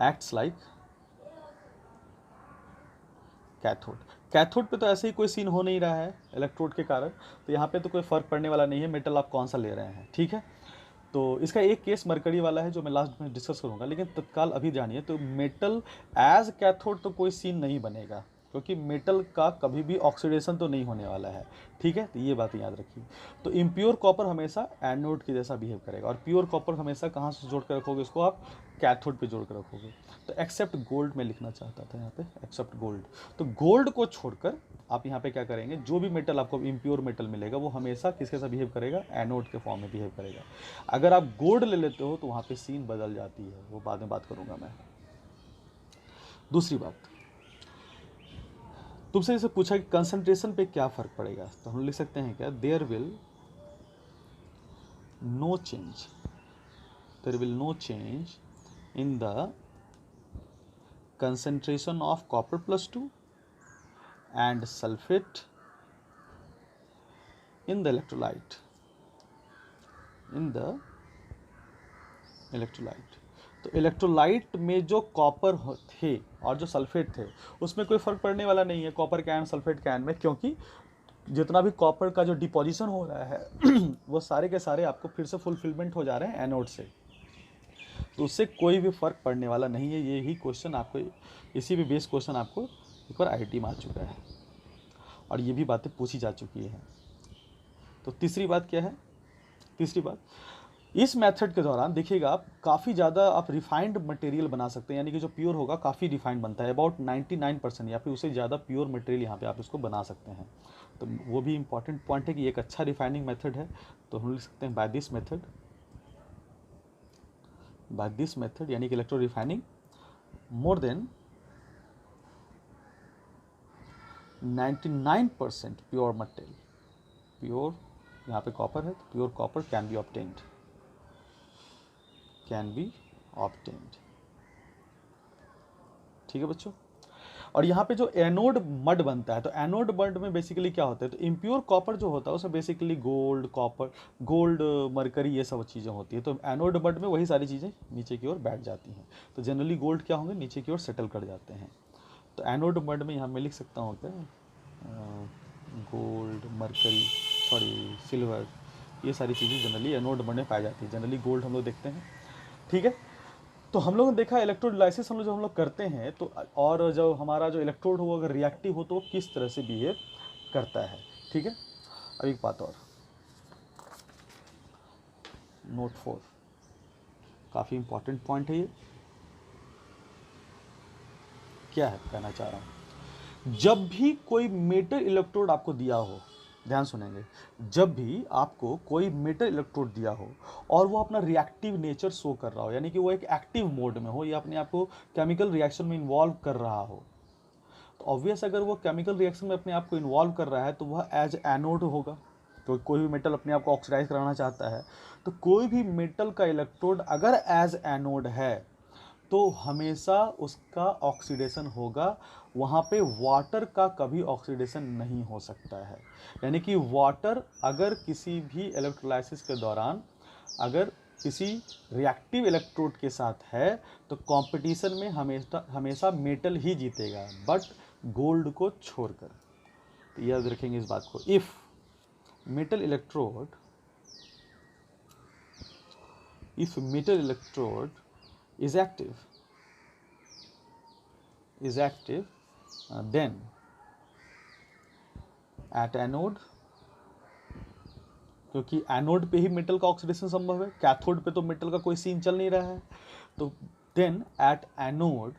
acts like cathode. Cathode पे तो ऐसे ही कोई सीन हो नहीं रहा है इलेक्ट्रोड के कारण, तो यहाँ पे तो कोई फर्क पड़ने वाला नहीं है मेटल आप कौन सा ले रहे हैं, ठीक है। तो इसका एक केस मरकरी वाला है जो मैं लास्ट में डिस्कस करूंगा, लेकिन तत्काल अभी जानिए तो मेटल एज कैथोड तो कोई सीन नहीं बनेगा, क्योंकि मेटल का कभी भी ऑक्सीडेशन तो नहीं होने वाला है, ठीक है, तो ये बात याद रखिए। तो इम्प्योर कॉपर हमेशा एनोड के जैसा बिहेव करेगा, और प्योर कॉपर हमेशा कहाँ से जोड़ कर रखोगे, इसको आप कैथोड पे जोड़ कर रखोगे। तो एक्सेप्ट गोल्ड में लिखना चाहता था यहाँ पे, एक्सेप्ट गोल्ड। तो गोल्ड को छोड़कर आप यहाँ पे क्या करेंगे, जो भी मेटल आपको इम्प्योर मेटल मिलेगा वो हमेशा किसके साथ बिहेव करेगा, एनोड के फॉर्म में बिहेव करेगा। अगर आप गोल्ड ले लेते हो तो वहाँ पे सीन बदल जाती है, वो बाद में बात करूँगा मैं। दूसरी बात, तुमसे जैसे पूछा कि कंसंट्रेशन पे क्या फ़र्क पड़ेगा, तो हम लिख सकते हैं क्या, there will no change, there will no change in the concentration of copper plus 2 and sulfate in the electrolyte, in the electrolyte। तो इलेक्ट्रोलाइट में जो कॉपर थे और जो सल्फेट थे उसमें कोई फर्क पड़ने वाला नहीं है, कॉपर कैन सल्फेट कैन में, क्योंकि जितना भी कॉपर का जो डिपोजिशन हो रहा है वो सारे के सारे आपको फिर से फुलफिलमेंट हो जा रहे हैं एनोड से, तो उससे कोई भी फर्क पड़ने वाला नहीं है। यही क्वेश्चन आपको, इसी भी बेस क्वेश्चन आपको एक बार आईआईटी में आ चुका है और ये भी बातें पूछी जा चुकी हैं। तो तीसरी बात क्या है, तीसरी बात, इस मेथड के दौरान देखिएगा आप काफ़ी ज़्यादा आप रिफाइंड मटेरियल बना सकते हैं, यानी कि जो प्योर होगा काफ़ी रिफाइंड बनता है, अबाउट 99% या फिर उससे ज़्यादा प्योर मटेरियल यहाँ पे आप इसको बना सकते हैं। तो वो भी इंपॉर्टेंट पॉइंट है कि एक अच्छा रिफाइनिंग मेथड है। तो हम लिख सकते हैं by this method, by this method यानी कि electro refining more than 99% pure material, pure यहाँ पे कॉपर है तो pure copper can be obtained, can be obtained, ठीक है बच्चों। और यहाँ पे जो एनोड मड बनता है, तो एनोड मड में बेसिकली क्या होता है, तो इम्प्योर कॉपर जो होता है उसमें basically gold, copper, gold, mercury, ये सब चीज़ें होती है। तो एनोड मड में वही सारी चीज़ें नीचे की ओर बैठ जाती हैं, तो जनरली गोल्ड क्या होंगे, नीचे की ओर सेटल कर जाते हैं। तो एनोड मड में यहाँ मैं लिख सकता हूँ क्या, गोल्ड, मरकरी, सॉरी सिल्वर, ये सारी चीज़ें जनरली एनोड मड में पाई जाती है। जनरली गोल्ड हम लोग देखते हैं, ठीक है। तो हम लोगों ने देखा इलेक्ट्रोलाइसिस हम लोग करते हैं, तो और जो हमारा जो इलेक्ट्रोड हो अगर रिएक्टिव हो तो किस तरह से बिहेव करता है, ठीक है। अब एक बात और, नोट 4 काफ़ी इंपॉर्टेंट पॉइंट है ये, क्या है कहना चाह रहा हूँ, जब भी कोई मेटल इलेक्ट्रोड आपको दिया हो, ध्यान सुनेंगे, जब भी आपको कोई मेटल इलेक्ट्रोड दिया हो और वो अपना रिएक्टिव नेचर शो कर रहा हो, यानी कि वो एक एक्टिव मोड में हो या अपने आप को केमिकल रिएक्शन में इन्वॉल्व कर रहा हो, तो ऑब्वियस अगर वो केमिकल रिएक्शन में अपने आप को इन्वॉल्व कर रहा है तो वह एज एनोड होगा। तो कोई भी मेटल अपने आप को ऑक्सीडाइज कराना चाहता है, तो कोई भी मेटल का इलेक्ट्रोड अगर एज एनोड है तो हमेशा उसका ऑक्सीडेशन होगा, वहाँ पे वाटर का कभी ऑक्सीडेशन नहीं हो सकता है। यानी कि वाटर अगर किसी भी इलेक्ट्रोलाइसिस के दौरान अगर किसी रिएक्टिव इलेक्ट्रोड के साथ है तो कंपटीशन में हमेशा हमेशा मेटल ही जीतेगा, बट गोल्ड को छोड़कर। तो याद रखेंगे इस बात को। If metal electrode if metal electrode is active then at anode, क्योंकि एनोड पे ही मेटल का ऑक्सीडेशन संभव है, कैथोड पे तो मेटल का कोई सीन चल नहीं रहा है, तो then at anode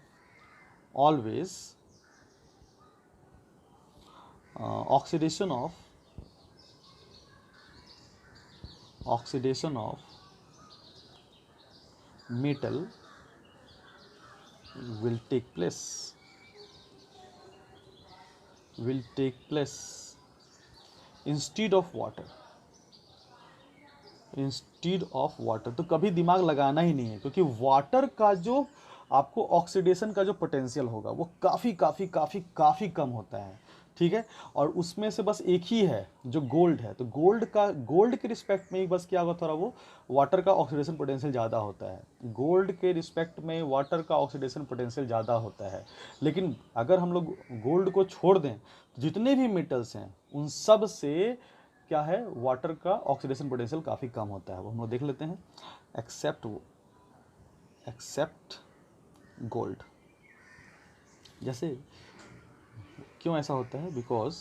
always oxidation of metal will take place instead of water। तो कभी दिमाग लगाना ही नहीं है, क्योंकि वाटर का जो आपको ऑक्सीडेशन का जो पोटेंशियल होगा वो काफ़ी काफ़ी काफ़ी काफ़ी कम होता है, ठीक है। और उसमें से बस एक ही है जो गोल्ड है, तो गोल्ड के रिस्पेक्ट में ही बस क्या होगा, थोड़ा वो वाटर का ऑक्सीडेशन पोटेंशियल ज़्यादा होता है। गोल्ड के रिस्पेक्ट में वाटर का ऑक्सीडेशन पोटेंशियल ज़्यादा होता है। लेकिन अगर हम लोग गोल्ड को छोड़ दें तो जितने भी मेटल्स हैं उन सब से क्या है, वाटर का ऑक्सीडेशन पोटेंशियल काफ़ी कम होता है। वो हम लोग देख लेते हैं। Except gold. जैसे क्यों ऐसा होता है, बिकॉज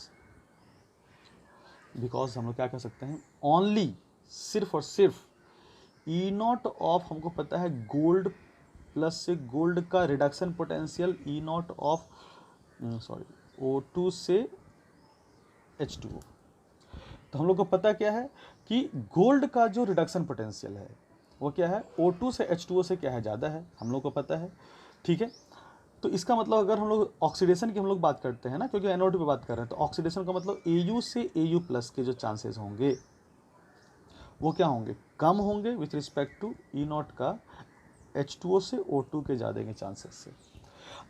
हम लोग क्या कर सकते हैं, ओनली सिर्फ और सिर्फ ई नॉट ऑफ, हमको पता है गोल्ड प्लस से गोल्ड का reduction potential E not of O2 से H2O। तो हम लोग को पता क्या है कि गोल्ड का जो रिडक्शन पोटेंशियल है वो क्या है, O2 से H2O से क्या है, ज़्यादा है, हम लोग को पता है, ठीक है। तो इसका मतलब अगर हम लोग ऑक्सीडेशन की हम लोग बात करते हैं ना, क्योंकि एनोड पे बात कर रहे हैं, तो ऑक्सीडेशन का मतलब Au से Au प्लस के जो चांसेस होंगे वो क्या होंगे, कम होंगे with respect to E not का H2O से O2 के ज़्यादा के चांसेस से।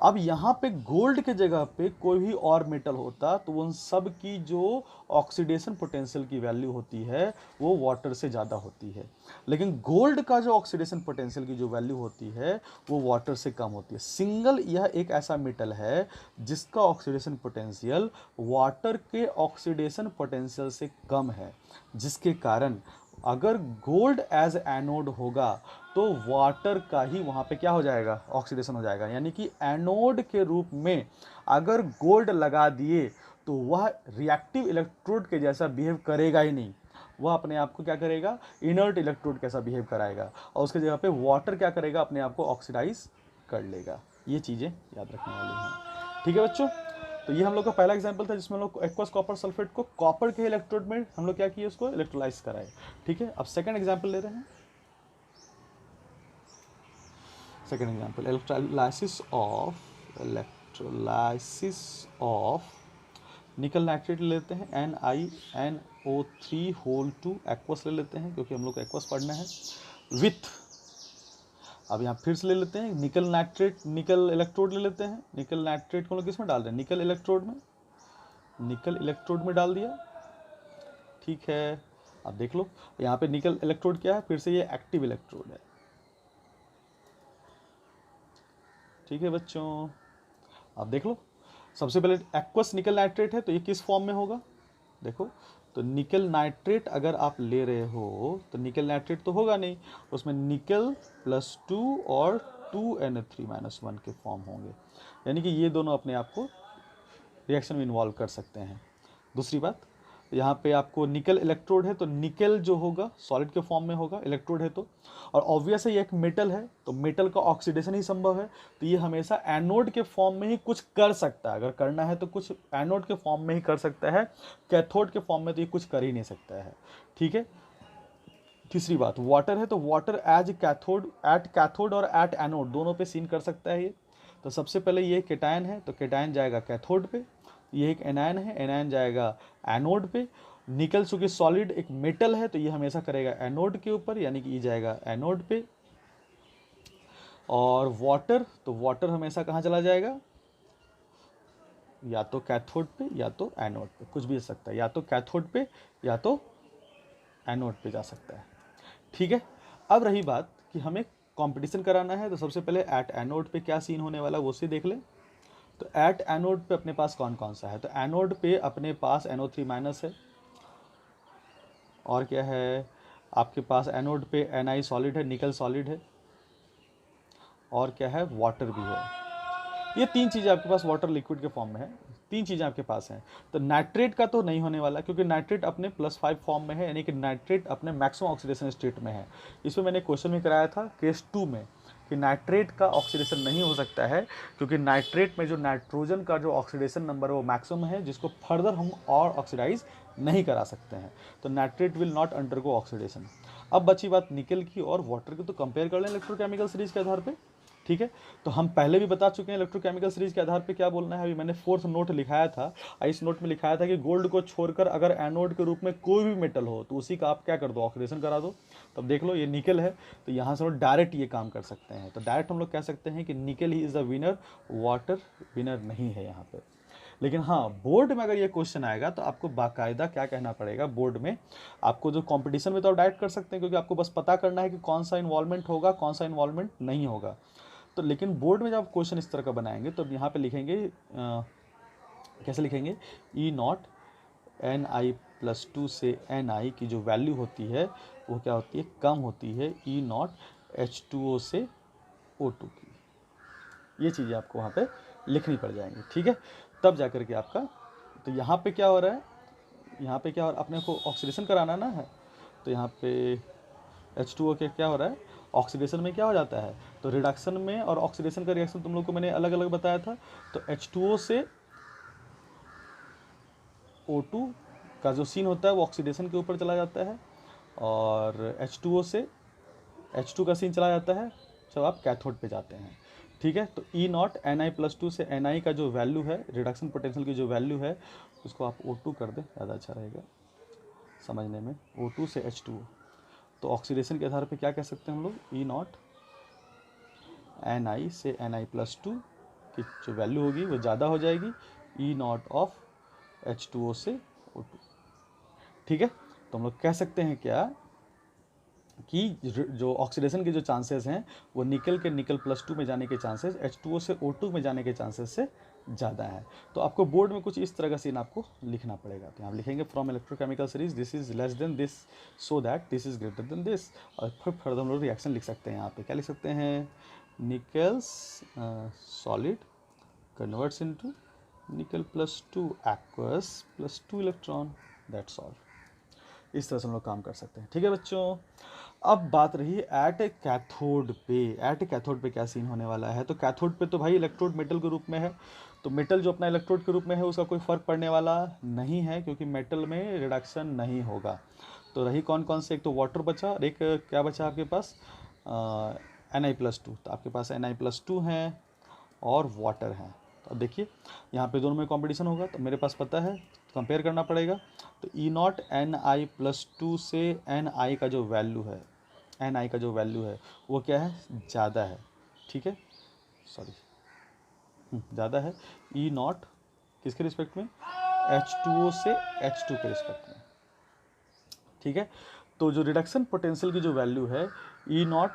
अब यहाँ पे गोल्ड के जगह पे कोई भी और मेटल होता तो उन सब की जो ऑक्सीडेशन पोटेंशियल की वैल्यू होती है वो वाटर से ज़्यादा होती है, लेकिन गोल्ड का जो ऑक्सीडेशन पोटेंशियल की जो वैल्यू होती है वो वाटर से कम होती है। सिंगल यह एक ऐसा मेटल है जिसका ऑक्सीडेशन पोटेंशियल वाटर के ऑक्सीडेशन पोटेंशियल से कम है, जिसके कारण अगर गोल्ड एज एनोड होगा तो वाटर का ही वहाँ पे क्या हो जाएगा, ऑक्सीडेशन हो जाएगा। यानी कि एनोड के रूप में अगर गोल्ड लगा दिए तो वह रिएक्टिव इलेक्ट्रोड के जैसा बिहेव करेगा ही नहीं, वह अपने आप को क्या करेगा, इनर्ट इलेक्ट्रोड कैसा बिहेव कराएगा, और उसके जगह पे वाटर क्या करेगा, अपने आप को ऑक्सीडाइज कर लेगा। ये चीज़ें याद रखने वाली हैं, ठीक है बच्चों। तो ये हम लोग का पहला एग्जांपल था जिसमें हम लोग एक्वस कॉपर सल्फेट को कॉपर के इलेक्ट्रोड में हम लोग क्या किए, उसको इलेक्ट्रोलाइज कराए, ठीक है। अब सेकंड एग्जांपल ले रहे हैं। सेकंड एग्जांपल, इलेक्ट्रोलाइसिस ऑफ निकल नाइट्रेट ले लेते हैं, NiNO3 होल टू एक्वस ले लेते हैं, क्योंकि हम लोग को एक्वस पढ़ना है विथ। अब यहाँ फिर से ले लेते हैं निकल नाइट्रेट, निकल इलेक्ट्रोड ले लेते हैं। निकल नाइट्रेट को हम लोग किस में डाल रहे हैं, निकल इलेक्ट्रोड में डाल दिया, ठीक है। अब देख लो यहाँ पे निकल इलेक्ट्रोड क्या है, फिर से ये एक्टिव इलेक्ट्रोड है, ठीक है बच्चों। अब देख लो सबसे पहले एक्वस निकल नाइट्रेट है तो ये किस फॉर्म में होगा, देखो तो निकल नाइट्रेट अगर आप ले रहे हो तो निकल नाइट्रेट तो होगा नहीं, उसमें निकल +2 और 2Na3-1 के फॉर्म होंगे, यानी कि ये दोनों अपने आप को रिएक्शन में इन्वॉल्व कर सकते हैं। दूसरी बात, यहाँ पे आपको निकल इलेक्ट्रोड है तो निकल जो होगा सॉलिड के फॉर्म में होगा, इलेक्ट्रोड है तो, और ऑब्वियस है ये एक मेटल है तो मेटल का ऑक्सीडेशन ही संभव है, तो ये हमेशा एनोड के फॉर्म में ही कुछ कर सकता है, अगर करना है तो कुछ एनोड के फॉर्म में ही कर सकता है, कैथोड के फॉर्म में तो ये कुछ कर ही नहीं सकता है, ठीक है। तीसरी बात, वाटर है तो water as cathode, at cathode और एट एनोड दोनों पे सीन कर सकता है ये। तो सबसे पहले ये केटायन है तो केटायन जाएगा कैथोड पे, ये एक एनायन है, एनायन जाएगा एनोड पे। निकल चूंकि सॉलिड एक मेटल है तो ये हमेशा करेगा एनोड के ऊपर, यानी कि ये जाएगा एनोड पे। और वाटर, तो वाटर हमेशा कहाँ चला जाएगा, या तो कैथोड पे या तो एनोड पे, कुछ भी हो सकता है, या तो कैथोड पे या तो एनोड पे जा सकता है। ठीक है, अब रही बात कि हमें कंपटीशन कराना है, तो सबसे पहले एट एनोड पे क्या सीन होने वाला है वो से देख लें। तो एट एनोड पे अपने पास कौन कौन सा है, तो एनोड पे अपने पास NO3 माइनस है, और क्या है आपके पास एनोड पे Na सॉलिड है, निकल सॉलिड है, और क्या है वाटर भी है। ये तीन चीज़ें आपके पास वाटर लिक्विड के फॉर्म में है, तीन चीज़ें आपके पास हैं। तो नाइट्रेट का तो नहीं होने वाला, क्योंकि नाइट्रेट अपने +5 फॉर्म में है, यानी कि नाइट्रेट अपने मैक्सिमम ऑक्सीडेशन स्टेट में है। इसमें मैंने क्वेश्चन भी कराया था केस 2 में कि नाइट्रेट का ऑक्सीडेशन नहीं हो सकता है, क्योंकि नाइट्रेट में जो नाइट्रोजन का जो ऑक्सीडेशन नंबर है वो मैक्सिमम है, जिसको फर्दर हम और ऑक्सीडाइज नहीं करा सकते हैं। तो nitrate will not undergo oxidation. अब बची बात निकल की और वाटर की, तो कंपेयर कर लें इलेक्ट्रोकेमिकल सीरीज के आधार पे। ठीक है, तो हम पहले भी बता चुके हैं इलेक्ट्रोकेमिकल सीरीज के आधार पे क्या बोलना है। अभी मैंने 4th नोट लिखाया था, इस नोट में लिखाया था कि गोल्ड को छोड़कर अगर एनोड के रूप में कोई भी मेटल हो तो उसी का आप क्या कर दो, ऑक्सीडेशन करा दो। तो अब देख लो ये निकल है, तो यहाँ से हम डायरेक्ट ये काम कर सकते हैं। तो डायरेक्ट हम लोग कह सकते हैं कि निकल he is the winner, water winner नहीं है यहाँ पे। लेकिन हाँ, बोर्ड में अगर ये क्वेश्चन आएगा तो आपको बाकायदा क्या कहना पड़ेगा बोर्ड में। आपको जो कंपटीशन में तो आप डायरेक्ट कर सकते हैं, क्योंकि आपको बस पता करना है कि कौन सा इन्वॉल्वमेंट होगा, कौन सा इन्वॉल्वमेंट नहीं होगा। तो लेकिन बोर्ड में जब क्वेश्चन इस तरह का बनाएंगे तो अब यहाँ पे लिखेंगे कैसे लिखेंगे, E0 Ni+2 से Ni की जो वैल्यू होती है वो क्या होती है, कम होती है E0 H2O से O2 की। ये चीज़ें आपको वहाँ पे लिखनी पड़ जाएंगी। ठीक है, तब जा कर के आपका, तो यहाँ पे क्या हो रहा है, यहाँ पे क्या हो रहा है, अपने को ऑक्सीडेशन कराना ना है। तो यहाँ पे H2O के क्या हो रहा है, ऑक्सीडेशन में क्या हो जाता है, तो रिडक्शन में और ऑक्सीडेशन का रिएक्शन तुम लोग को मैंने अलग अलग बताया था। तो H2O से O2 का जो सीन होता है वो ऑक्सीडेशन के ऊपर चला जाता है, और H2O से H2 का सीन चला जाता है जब आप कैथोड पे जाते हैं। ठीक है, तो E0 Ni+2 से Ni का जो वैल्यू है, रिडक्शन पोटेंशियल की जो वैल्यू है, उसको आप O2 कर दें, ज़्यादा अच्छा रहेगा समझने में। O2 से H2O, तो ऑक्सीडेशन के आधार पे क्या कह सकते हैं हम लोग, E0 Ni से Ni+2 की जो वैल्यू होगी वो ज़्यादा हो जाएगी E0 ऑफ H2O से O2। ठीक है, तो हम लोग कह सकते हैं क्या कि जो ऑक्सीडेशन के जो चांसेस हैं वो निकल के निकल +2 में जाने के चांसेस H2O से O2 में जाने के चांसेस से ज़्यादा है। तो आपको बोर्ड में कुछ इस तरह का सीन आपको लिखना पड़ेगा। तो यहाँ लिखेंगे from electrochemical series this is less than this so that this is greater than this, और फिर फर्दर हम लोग रिएक्शन लिख सकते हैं। यहाँ पे क्या लिख सकते हैं, निकल्स सॉलिड कन्वर्ट्स इनटू निकल +2 एक्वस +2 इलेक्ट्रॉन, दैट्स ऑल। इस तरह से हम लोग काम कर सकते हैं। ठीक है बच्चों, अब बात रही एट कैथोड पे। एट कैथोड पे क्या सीन होने वाला है, तो कैथोड पे तो भाई इलेक्ट्रोड मेटल के रूप में है, तो मेटल जो अपना इलेक्ट्रोड के रूप में है उसका कोई फ़र्क पड़ने वाला नहीं है, क्योंकि मेटल में रिडक्शन नहीं होगा। तो रही कौन कौन से, एक तो वाटर बचा और एक क्या बचा आपके पास, Ni+2। तो आपके पास Ni+2 है और वाटर है। तो अब देखिए यहाँ पे दोनों में कंपटीशन होगा, तो मेरे पास पता है, कंपेयर करना पड़ेगा। तो E0 Ni+2 से Ni का जो वैल्यू है, Ni का जो वैल्यू है वो क्या है, ज़्यादा है। ठीक है, सॉरी ज़्यादा है E0 किसके रिस्पेक्ट में, H2O से H2 के रिस्पेक्ट में। ठीक है, तो जो रिडक्शन पोटेंशियल की जो वैल्यू है E0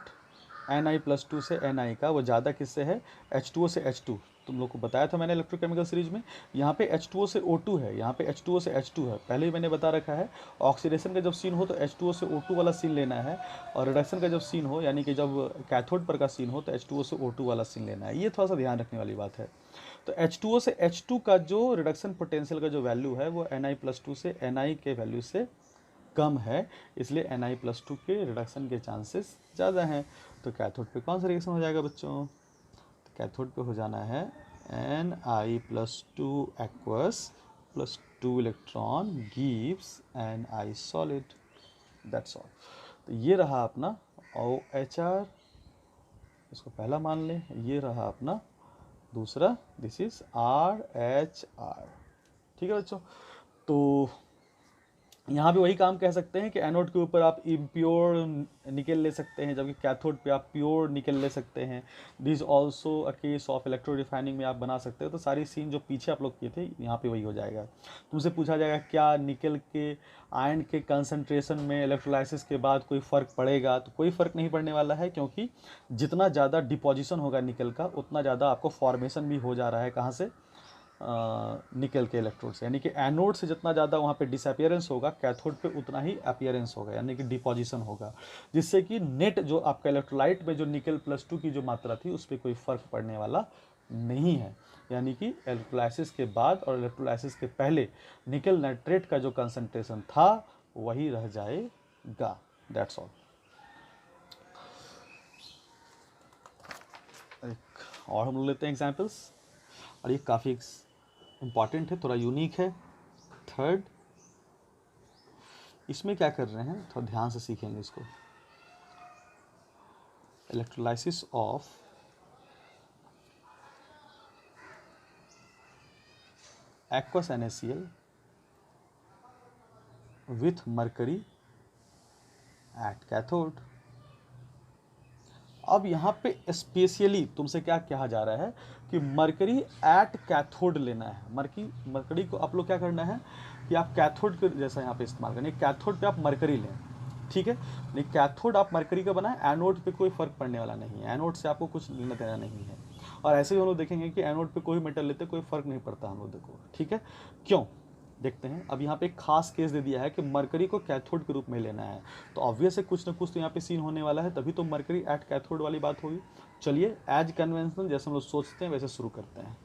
Ni+2 से Ni का, वो ज़्यादा किससे है, H2O से H2। तुम लोग को बताया था मैंने इलेक्ट्रोकेमिकल सीरीज में, यहाँ पे H2O से O2 है, यहाँ पे H2O से H2 है, पहले ही मैंने बता रखा है। ऑक्सीडेशन का जब सीन हो तो H2O से O2 वाला सीन लेना है, और रिडक्शन का जब सीन हो यानी कि जब कैथोड पर का सीन हो तो H2O से O2 वाला सीन लेना है। ये थोड़ा सा ध्यान रखने वाली बात है। तो H2O से H2 का जो रिडक्शन पोटेंशियल का जो वैल्यू है वो Ni+2 से Ni के वैल्यू से कम है, इसलिए Ni+2 के रिडक्शन के चांसेस ज़्यादा हैं। तो कैथोड पे कौन सा रिएक्शन हो जाएगा बच्चों, तो कैथोड पे हो जाना है Ni+2 aqueous +2 electron gives Ni solid, that's all. तो ये रहा अपना OHR, इसको पहला मान लें, ये रहा अपना दूसरा, दिस इज RHR। ठीक है बच्चों, तो यहाँ भी वही काम कह सकते हैं कि एनोड के ऊपर आप इम्प्योर निकल ले सकते हैं, जबकि कैथोड पे आप प्योर निकल ले सकते हैं। This also a case of electro refining में आप बना सकते हो। तो सारी सीन जो पीछे आप लोग किए थे यहाँ पे वही हो जाएगा। तुमसे पूछा जाएगा क्या निकल के आयन के कंसंट्रेशन में इलेक्ट्रोलाइसिस के बाद कोई फ़र्क पड़ेगा, तो कोई फ़र्क नहीं पड़ने वाला है, क्योंकि जितना ज़्यादा डिपोजिशन होगा निकल का उतना ज़्यादा आपको फॉर्मेशन भी हो जा रहा है कहाँ से, निकल के इलेक्ट्रोड से। यानी कि एनोड से जितना ज़्यादा वहाँ पे डिसअपियरेंस होगा, कैथोड पे उतना ही अपीयरेंस होगा, यानी कि डिपोजिशन होगा, जिससे कि नेट जो आपका इलेक्ट्रोलाइट में जो निकल +2 की जो मात्रा थी उस पर कोई फ़र्क पड़ने वाला नहीं है। यानी कि इलेक्ट्रोलाइसिस के बाद और इलेक्ट्रोलाइसिस के पहले निकल नाइट्रेट का जो कंसंट्रेशन था वही रह जाएगा। That's all. एक और हम लोग लेते हैं एग्जाम्पल्स, और ये काफ़ी इम्पॉर्टेंट है, थोड़ा यूनिक है। थर्ड, इसमें क्या कर रहे हैं थोड़ा ध्यान से सीखेंगे इसको। Electrolysis of aqueous NaCl with mercury at cathode। अब यहाँ पे स्पेशली तुमसे क्या कहा जा रहा है कि मरकरी एट कैथोड लेना है। मरकरी को आप लोग क्या करना है कि आप कैथोड के जैसा यहाँ पे इस्तेमाल करना है, कैथोड पे आप मरकरी लें, ठीक है। नहीं, कैथोड आप मरकरी का बनाए, एनोड पे कोई फर्क पड़ने वाला नहीं है, एनोड से आपको कुछ लेना देना नहीं है। और ऐसे ही हम लोग देखेंगे कि एनोड पे कोई मेटल लेते कोई फर्क नहीं पड़ता हम लोग देखो, ठीक है। क्यों, देखते हैं। अब यहाँ पे एक खास केस दे दिया है कि मरकरी को कैथोड के रूप में लेना है, तो ऑब्वियस है कुछ ना कुछ तो यहाँ पे सीन होने वाला है, तभी तो मरकरी एट कैथोड वाली बात होगी। चलिए एज कन्वेंशनल जैसे हम लोग सोचते हैं वैसे शुरू करते हैं।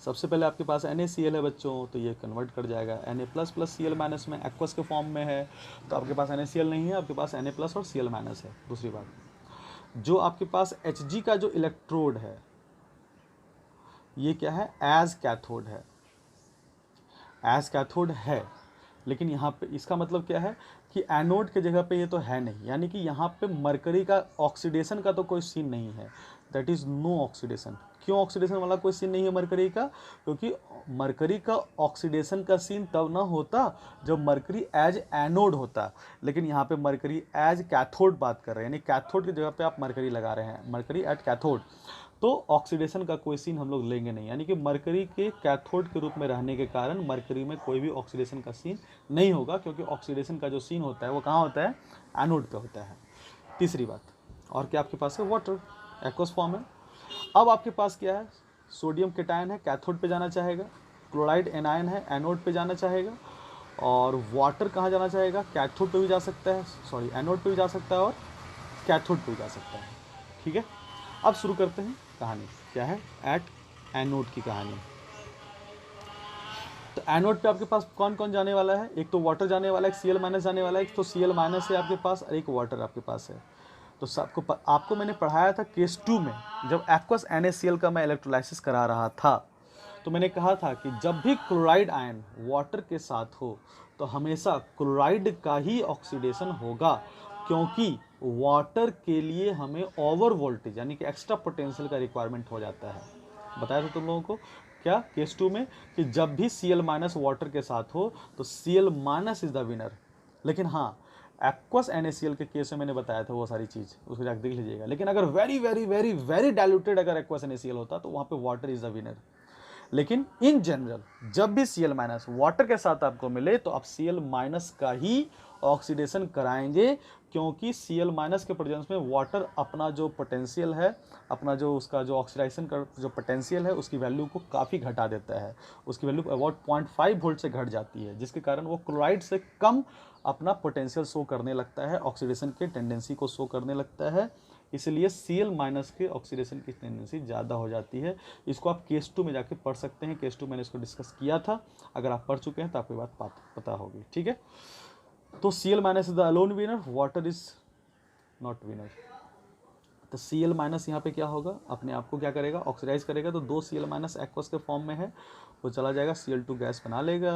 सबसे पहले आपके पास NaCl है बच्चों, तो ये कन्वर्ट कर जाएगा Na++ Cl- में, एक्वस के फॉर्म में है, तो आपके पास NaCl नहीं है, आपके पास Na+ और Cl- है। दूसरी बात, जो आपके पास Hg का जो इलेक्ट्रोड है ये क्या है, एज कैथोड है, एज कैथोड है, लेकिन यहाँ पे इसका मतलब क्या है कि एनोड के जगह पे ये तो है नहीं, यानी कि यहाँ पे मरकरी का ऑक्सीडेशन का तो कोई सीन नहीं है, दैट इज़ नो ऑक्सीडेशन। क्यों ऑक्सीडेशन वाला कोई सीन नहीं है मरकरी का, क्योंकि मरकरी का ऑक्सीडेशन का सीन तब ना होता जब मरकरी एज एनोड होता, लेकिन यहाँ पे मरकरी एज कैथोड बात कर रहे हैं, यानी कैथोड की जगह पे आप मरकरी लगा रहे हैं, मरकरी एट कैथोड, तो ऑक्सीडेशन का कोई सीन हम लोग लेंगे नहीं, यानी कि मरकरी के कैथोड के रूप में रहने के कारण मरकरी में कोई भी ऑक्सीडेशन का सीन नहीं होगा, क्योंकि ऑक्सीडेशन का जो सीन होता है वो कहाँ होता है, एनोड पे होता है। तीसरी बात, और क्या आपके पास है, वाटर एक्वस फॉर्म है। अब आपके पास क्या है, सोडियम केटायन है, कैथोड पे जाना चाहेगा, क्लोराइड एनायन है, एनोड पे जाना चाहेगा, और वाटर कहाँ जाना चाहेगा, कैथोड पे भी जा सकता है, सॉरी एनोड पे भी जा सकता है और कैथोड पे भी जा सकता है, ठीक है। अब शुरू करते हैं कहानी, क्या है, एट एनोड की कहानी। तो एनोड पे आपके पास कौन कौन जाने वाला है, एक तो वाटर जाने वाला है, एक Cl- जाने वाला है, एक तो Cl- है आपके पास, और एक वाटर आपके पास है। तो सबको आपको मैंने पढ़ाया था केस 2 में, जब एक्वस NaCl का मैं इलेक्ट्रोलाइसिस करा रहा था, तो मैंने कहा था कि जब भी क्लोराइड आयन वाटर के साथ हो तो हमेशा क्लोराइड का ही ऑक्सीडेशन होगा, क्योंकि वाटर के लिए हमें ओवर वोल्टेज यानी कि एक्स्ट्रा पोटेंशियल का रिक्वायरमेंट हो जाता है। बताया था तुम लोगों को क्या केस 2 में कि जब भी Cl- वाटर के साथ हो तो Cl- इज द विनर। लेकिन हाँ, एक्वस NaCl के केस में मैंने बताया था वो सारी चीज़, उसको जाकर देख लीजिएगा। लेकिन अगर very very very very diluted अगर एक्वस NaCl होता तो वहाँ पे वाटर इज द विनर। लेकिन इन जनरल जब भी Cl- वाटर के साथ आपको मिले तो आप Cl- का ही ऑक्सीडेशन कराएंगे, क्योंकि Cl- के प्रेजेंस में वाटर अपना जो पोटेंशियल है, अपना जो उसका जो ऑक्सीडाइजेशन का जो पोटेंशियल है उसकी वैल्यू को काफ़ी घटा देता है, उसकी वैल्यू अबाउट 0.5 वोल्ट से घट जाती है, जिसके कारण वो क्लोराइड से कम अपना पोटेंशियल शो करने लगता है, ऑक्सीडेशन के टेंडेंसी को शो करने लगता है, इसलिए Cl- के ऑक्सीडेशन की टेंडेंसी ज़्यादा हो जाती है। इसको आप केस 2 में जाके पढ़ सकते हैं, केस 2 मैंने इसको डिस्कस किया था, अगर आप पढ़ चुके हैं तो आपको बात पता होगी, ठीक है। तो Cl- is the alone winner, water is not winner. तो Cl- यहाँ पे क्या होगा, अपने आप को क्या करेगा, ऑक्सीडाइज करेगा, तो 2 Cl- एक्वस के फॉर्म में है, वो चला जाएगा Cl2 गैस बना लेगा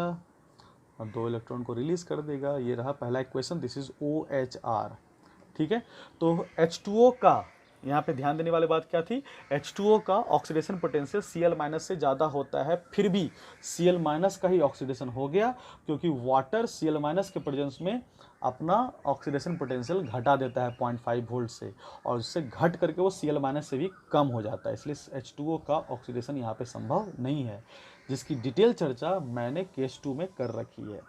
और 2 इलेक्ट्रॉन को रिलीज कर देगा। ये रहा पहला इक्वेशन, दिस इज OHR, ठीक है। तो H2O का यहाँ पे ध्यान देने वाली बात क्या थी, H2O का ऑक्सीडेशन पोटेंशियल Cl- से ज़्यादा होता है, फिर भी Cl- का ही ऑक्सीडेशन हो गया, क्योंकि वाटर Cl- के प्रेजेंस में अपना ऑक्सीडेशन पोटेंशियल घटा देता है 0.5 वोल्ट से, और उससे घट करके वो Cl- से भी कम हो जाता है, इसलिए H2O का ऑक्सीडेशन यहाँ पे संभव नहीं है, जिसकी डिटेल चर्चा मैंने केस 2 में कर रखी है।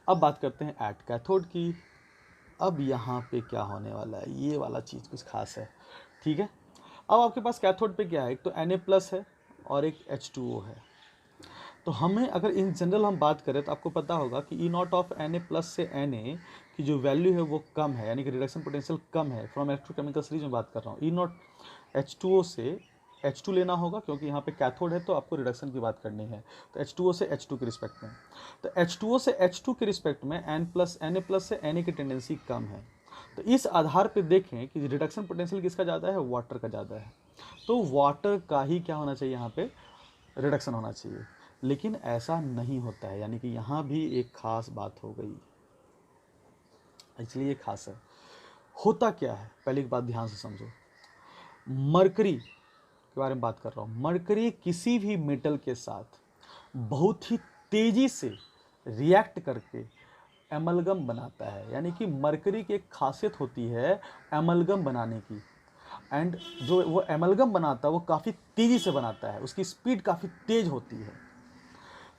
अब बात करते हैं एट कैथोड की। अब यहाँ पे क्या होने वाला है, ये वाला चीज़ कुछ खास है, ठीक है। अब आपके पास कैथोड पे क्या है, एक तो Na+ है और एक H2O है। तो हमें अगर इन जनरल हम बात करें तो आपको पता होगा कि E0 ऑफ Na+ से Na की जो वैल्यू है वो कम है, यानी कि रिडक्शन पोटेंशियल कम है। फ्रॉम इलेक्ट्रोकेमिकल सीरीज में बात कर रहा हूँ। E0 H2O से H2 लेना होगा, क्योंकि यहाँ पे कैथोड है तो आपको रिडक्शन की बात करनी है, तो H2O से H2 के रिस्पेक्ट में। तो H2O से H2 के रिस्पेक्ट में Na+ से Na की टेंडेंसी कम है। तो इस आधार पे देखें कि रिडक्शन पोटेंशियल किसका ज़्यादा है, वाटर का ज़्यादा है, तो वाटर का ही क्या होना चाहिए, यहाँ पे रिडक्शन होना चाहिए। लेकिन ऐसा नहीं होता है, यानी कि यहाँ भी एक खास बात हो गई, इसलिए खास है। होता क्या है, पहली बात ध्यान से समझो। मरकरी के बारे में बात कर रहा हूँ। मरकरी किसी भी मेटल के साथ बहुत ही तेजी से रिएक्ट करके एमलगम बनाता है, यानी कि मरकरी की एक खासियत होती है एमलगम बनाने की, एंड जो वो एमलगम बनाता है वो काफ़ी तेज़ी से बनाता है, उसकी स्पीड काफ़ी तेज होती है।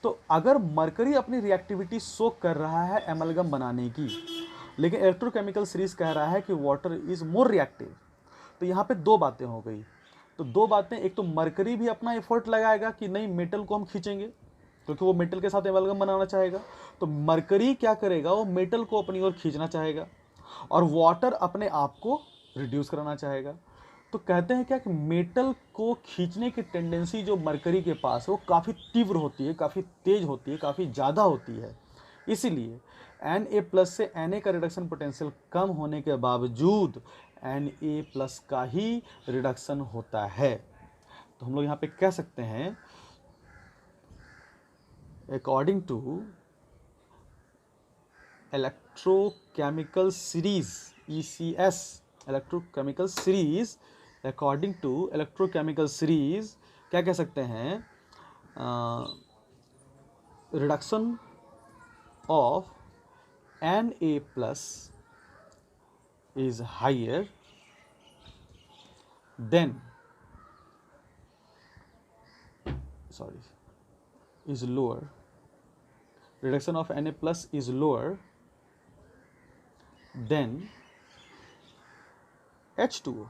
तो अगर मरकरी अपनी रिएक्टिविटी शो कर रहा है एमलगम बनाने की, लेकिन इलेक्ट्रोकेमिकल सीरीज कह रहा है कि वाटर इज मोर रिएक्टिव, तो यहाँ पे दो बातें हो गई। तो दो बातें, एक तो मरकरी भी अपना एफर्ट लगाएगा कि नहीं मेटल को हम खींचेंगे, क्योंकि वो मेटल के साथ एमलगम बनाना चाहेगा, तो मरकरी क्या करेगा, वो मेटल को अपनी ओर खींचना चाहेगा, और वाटर अपने आप को रिड्यूस कराना चाहेगा। तो कहते हैं क्या कि मेटल को खींचने की टेंडेंसी जो मरकरी के पास है वो काफ़ी तीव्र होती है, काफ़ी तेज होती है, काफ़ी ज़्यादा होती है। इसीलिए Na+ से Na का रिडक्शन पोटेंशियल कम होने के बावजूद Na+ का ही रिडक्शन होता है। तो हम लोग यहाँ पे कह सकते हैं, according to electrochemical series ECS, electrochemical series, according to electrochemical series क्या कह सकते हैं, reduction of Na+ is higher than, sorry, is lower, reduction of Na+ is lower than H2O,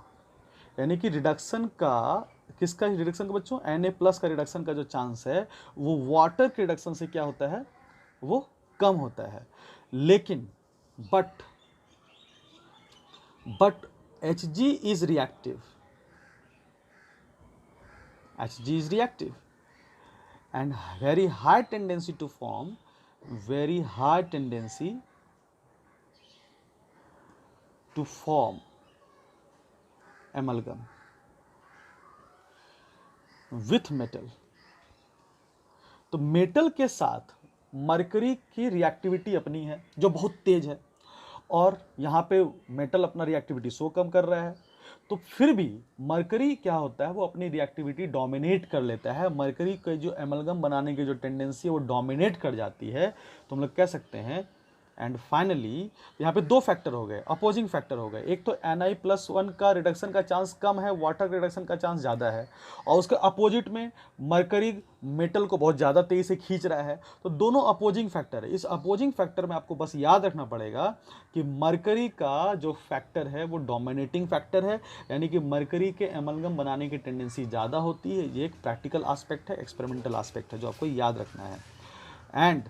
यानी कि रिडक्शन का, किसका रिडक्शन का बच्चों, Na+ का रिडक्शन का जो चांस है वो वाटर के रिडक्शन से क्या होता है, वो कम होता है। लेकिन but Hg is reactive, Hg is reactive and very high tendency to form, very high tendency to form amalgam with metal। तो मेटल के साथ मरकरी की रिएक्टिविटी अपनी है जो बहुत तेज है, और यहाँ पे मेटल अपना रिएक्टिविटी शो कम कर रहा है, तो फिर भी मरकरी क्या होता है, वो अपनी रिएक्टिविटी डोमिनेट कर लेता है। मरकरी के जो एमलगम बनाने की जो टेंडेंसी है वो डोमिनेट कर जाती है, तो हम लोग कह सकते हैं। एंड फाइनली यहाँ पे दो फैक्टर हो गए, अपोजिंग फैक्टर हो गए। एक तो Na+1 का रिडक्शन का चांस कम है, वाटर का रिडक्शन का चांस ज़्यादा है, और उसके अपोजिट में मरकरी मेटल को बहुत ज़्यादा तेज़ी से खींच रहा है। तो दोनों अपोजिंग फैक्टर है। इस अपोजिंग फैक्टर में आपको बस याद रखना पड़ेगा कि मरकरी का जो फैक्टर है वो डोमिनेटिंग फैक्टर है, यानी कि मरकरी के एमलगम बनाने की टेंडेंसी ज़्यादा होती है। ये एक प्रैक्टिकल आस्पेक्ट है, एक्सपेरिमेंटल आस्पेक्ट है जो आपको याद रखना है। एंड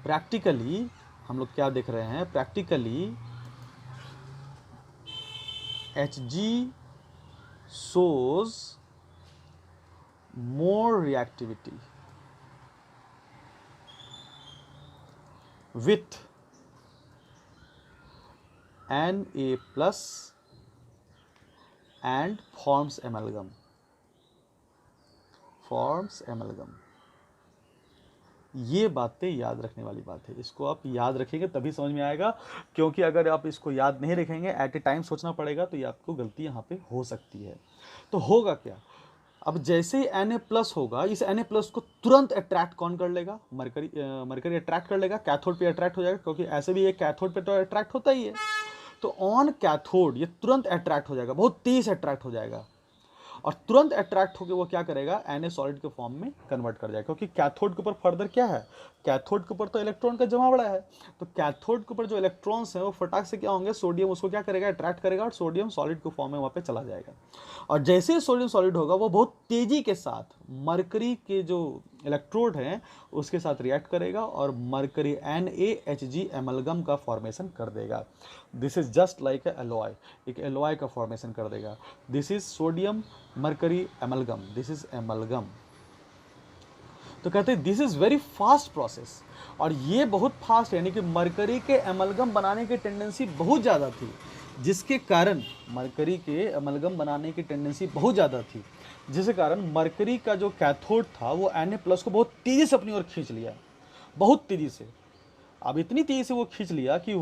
प्रैक्टिकली हम लोग क्या देख रहे हैं, practically Hg shows more reactivity with Na+ and forms amalgam, ये बातें याद रखने वाली बात है, इसको आप याद रखेंगे तभी समझ में आएगा, क्योंकि अगर आप इसको याद नहीं रखेंगे, एट ए टाइम सोचना पड़ेगा, तो ये आपको गलती यहाँ पे हो सकती है। तो होगा क्या, अब जैसे ही Na+ होगा, इस Na+ को तुरंत अट्रैक्ट कौन कर लेगा, मरकरी अट्रैक्ट कर लेगा, कैथोड पे अट्रैक्ट हो जाएगा, क्योंकि ऐसे भी ये कैथोड पे तो अट्रैक्ट होता ही है। तो ऑन कैथोड ये तुरंत अट्रैक्ट हो जाएगा, बहुत तेज अट्रैक्ट हो जाएगा, और तुरंत अट्रैक्ट होकर वो क्या करेगा, Na सॉलिड के फॉर्म में कन्वर्ट कर जाएगा, क्योंकि कैथोड के ऊपर फर्दर क्या है, कैथोड के ऊपर तो इलेक्ट्रॉन का जमा बड़ा है, तो कैथोड के ऊपर जो इलेक्ट्रॉन्स हैं वो फटाक से क्या होंगे, सोडियम उसको क्या करेगा, अट्रैक्ट करेगा, और सोडियम सॉलिड के फॉर्म में वहाँ पे चला जाएगा। और जैसे ही सोडियम सॉलिड होगा, वो बहुत तेजी के साथ मरकरी के जो इलेक्ट्रोड हैं उसके साथ रिएक्ट करेगा, और मरकरी NaHg एमलगम का फॉर्मेशन कर देगा। This is just like a alloy, एक एलॉय का फॉर्मेशन कर देगा। This is sodium mercury amalgam, this is amalgam. तो कहते हैं this is very fast process, और ये बहुत फास्ट है, यानी कि मरकरी के एमलगम बनाने की टेंडेंसी बहुत ज़्यादा थी, जिसके कारण मरकरी के एमलगम बनाने की टेंडेंसी बहुत ज़्यादा थी, जिसके कारण मरकरी का जो कैथोड था वो Na+ को बहुत तेज़ी से अपनी ओर खींच लिया, बहुत तेज़ी से। अब इतनी तेज़ी से वो खींच लिया कि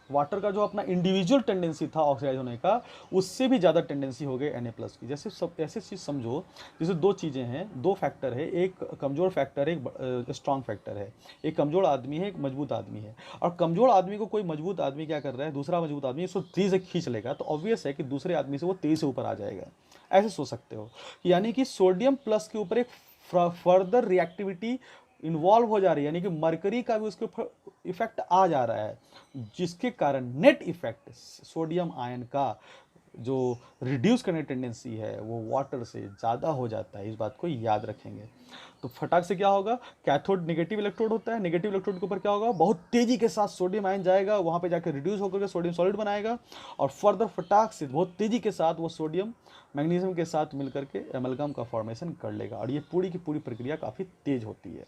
वाटर का जो अपना इंडिविजुअल टेंडेंसी था ऑक्सीडाइज होने का, उससे भी ज़्यादा टेंडेंसी हो गई Na+ की। जैसे सब ऐसे चीज़ समझो, जैसे दो चीज़ें हैं, दो फैक्टर है, एक कमज़ोर फैक्टर है, एक स्ट्रांग फैक्टर है। एक कमज़ोर आदमी है, एक मजबूत आदमी है, और कमज़ोर आदमी को कोई मजबूत आदमी क्या कर रहा है, दूसरा मजबूत आदमी इसको तेज़ी से खींच लेगा, तो ऑब्वियस है कि दूसरे आदमी से वो तेज़ी से ऊपर आ जाएगा। ऐसे सोच सकते हो, यानी कि सोडियम प्लस के ऊपर एक फर्दर रिएक्टिविटी इन्वॉल्व हो जा रही है, यानी कि मरकरी का भी उसके ऊपर इफेक्ट आ जा रहा है, जिसके कारण नेट इफेक्ट सोडियम आयन का जो रिड्यूस करने टेंडेंसी है वो वाटर से ज़्यादा हो जाता है। इस बात को याद रखेंगे। तो फटाक से क्या होगा, कैथोड नेगेटिव इलेक्ट्रोड होता है, नेगेटिव इलेक्ट्रोड के ऊपर क्या होगा, बहुत तेजी के साथ सोडियम आयन जाएगा, वहाँ पे जाकर रिड्यूस होकर के सोडियम सॉलिड बनाएगा, और फर्दर फटाक से बहुत तेजी के साथ वो सोडियम मैग्नीशियम के साथ मिलकर के एमलगम का फॉर्मेशन कर लेगा, और ये पूरी की पूरी प्रक्रिया काफ़ी तेज होती है।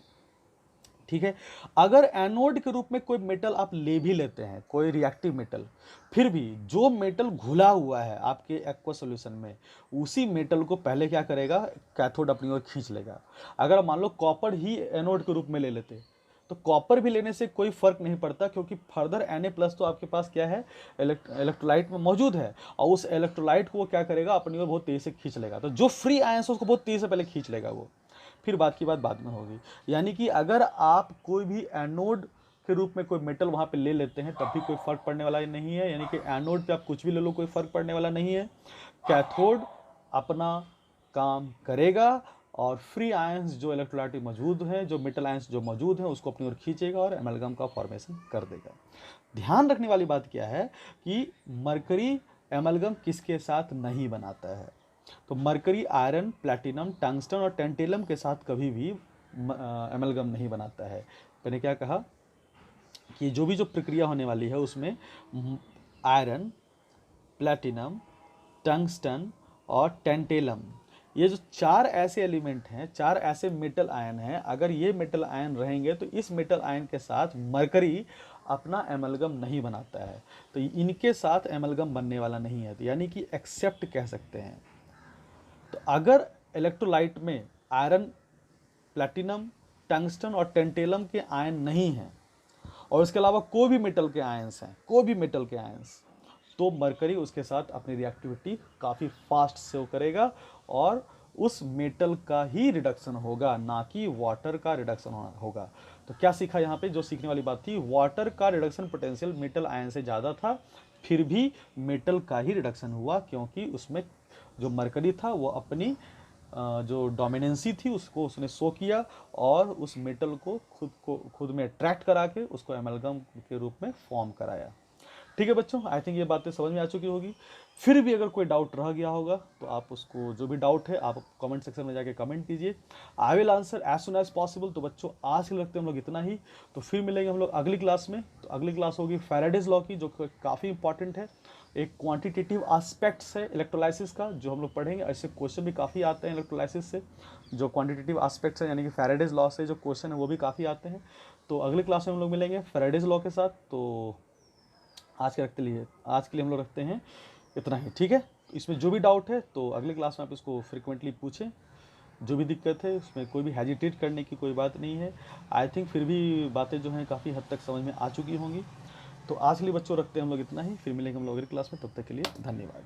ठीक है, अगर एनोड के रूप में कोई मेटल आप ले भी लेते हैं, कोई रिएक्टिव मेटल, फिर भी जो मेटल घुला हुआ है आपके एक्वा सॉल्यूशन में, उसी मेटल को पहले क्या करेगा, कैथोड अपनी ओर खींच लेगा। अगर मान लो कॉपर ही एनोड के रूप में ले लेते, तो कॉपर भी लेने से कोई फर्क नहीं पड़ता, क्योंकि फर्दर Na+ तो आपके पास क्या है, इलेक्ट्रोलाइट में मौजूद है, और उस इलेक्ट्रोलाइट को वो क्या करेगा, अपनी ओर बहुत तेजी से खींच लेगा। तो जो फ्री आयंस है उसको बहुत तेजी से पहले खींच लेगा वो, फिर बात की बात बाद में होगी। यानी कि अगर आप कोई भी एनोड के रूप में कोई मेटल वहाँ पे ले लेते हैं, तब भी कोई फर्क पड़ने वाला नहीं है, यानी कि एनोड पे आप कुछ भी ले लो, कोई फर्क पड़ने वाला नहीं है। कैथोड अपना काम करेगा, और फ्री आयंस जो इलेक्ट्रोलाइट मौजूद हैं, जो मेटल आयंस जो मौजूद हैं, उसको अपनी ओर खींचेगा और एमलगम का फॉर्मेशन कर देगा। ध्यान रखने वाली बात क्या है कि मरकरी एमलगम किसके साथ नहीं बनाता है, तो मरकरी आयरन, प्लैटिनम, टंगस्टन और टेंटेलम के साथ कभी भी एमलगम नहीं बनाता है। मैंने क्या कहा कि जो भी जो प्रक्रिया होने वाली है उसमें आयरन, प्लैटिनम, टंगस्टन और टेंटेलम, ये जो चार ऐसे एलिमेंट हैं, चार ऐसे मेटल आयन हैं, अगर ये मेटल आयन रहेंगे तो इस मेटल आयन के साथ मरकरी अपना एमलगम नहीं बनाता है, तो इनके साथ एमलगम बनने वाला नहीं है, तो यानी कि एक्सेप्ट कह सकते हैं। तो अगर इलेक्ट्रोलाइट में आयरन, प्लैटिनम, टंगस्टन और टेंटेलम के आयन नहीं हैं, और इसके अलावा कोई भी मेटल के आयंस हैं, कोई भी मेटल के आयंस, तो मरकरी उसके साथ अपनी रिएक्टिविटी काफ़ी फास्ट से करेगा, और उस मेटल का ही रिडक्शन होगा, ना कि वाटर का रिडक्शन होगा। तो क्या सीखा यहाँ पे, जो सीखने वाली बात थी, वाटर का रिडक्शन पोटेंशियल मेटल आयन से ज़्यादा था, फिर भी मेटल का ही रिडक्शन हुआ, क्योंकि उसमें जो मरकरी था वो अपनी जो डोमिनेंसी थी उसको उसने शो किया, और उस मेटल को खुद में अट्रैक्ट करा के उसको एमलगम के रूप में फॉर्म कराया। ठीक है बच्चों, आई थिंक ये बातें समझ में आ चुकी होगी। फिर भी अगर कोई डाउट रह गया होगा तो आप उसको, जो भी डाउट है आप कमेंट सेक्शन में जाके कमेंट कीजिए, I will answer as soon as possible. तो बच्चों आज के लिए रखते हैं हम लोग इतना ही, तो फिर मिलेंगे हम लोग अगली क्लास में। तो अगली क्लास होगी फैराडेज लॉ की, जो काफ़ी इंपॉर्टेंट है, एक क्वांटिटेटिव एस्पेक्ट्स है इलेक्ट्रोलाइसिस का, जो हम लोग पढ़ेंगे। ऐसे क्वेश्चन भी काफ़ी आते हैं इलेक्ट्रोलाइसिस से, जो क्वांटिटेटिव एस्पेक्ट्स है, यानी कि फैराडेज लॉ से जो क्वेश्चन है वो भी काफ़ी आते हैं। तो अगली क्लास में हम लोग मिलेंगे फैराडेज लॉ के साथ। तो आज के लिए हम लोग रखते हैं इतना ही, ठीक है। इसमें जो भी डाउट है तो अगली क्लास में आप इसको फ्रिक्वेंटली पूछें। जो भी दिक्कत है उसमें कोई भी हेजिटेट करने की कोई बात नहीं है। आई थिंक फिर भी बातें जो हैं काफ़ी हद तक समझ में आ चुकी होंगी। तो आज के लिए बच्चों रखते हैं हम लोग इतना ही, फिर मिलेंगे हम लोग अगली क्लास में, तब तक के लिए धन्यवाद।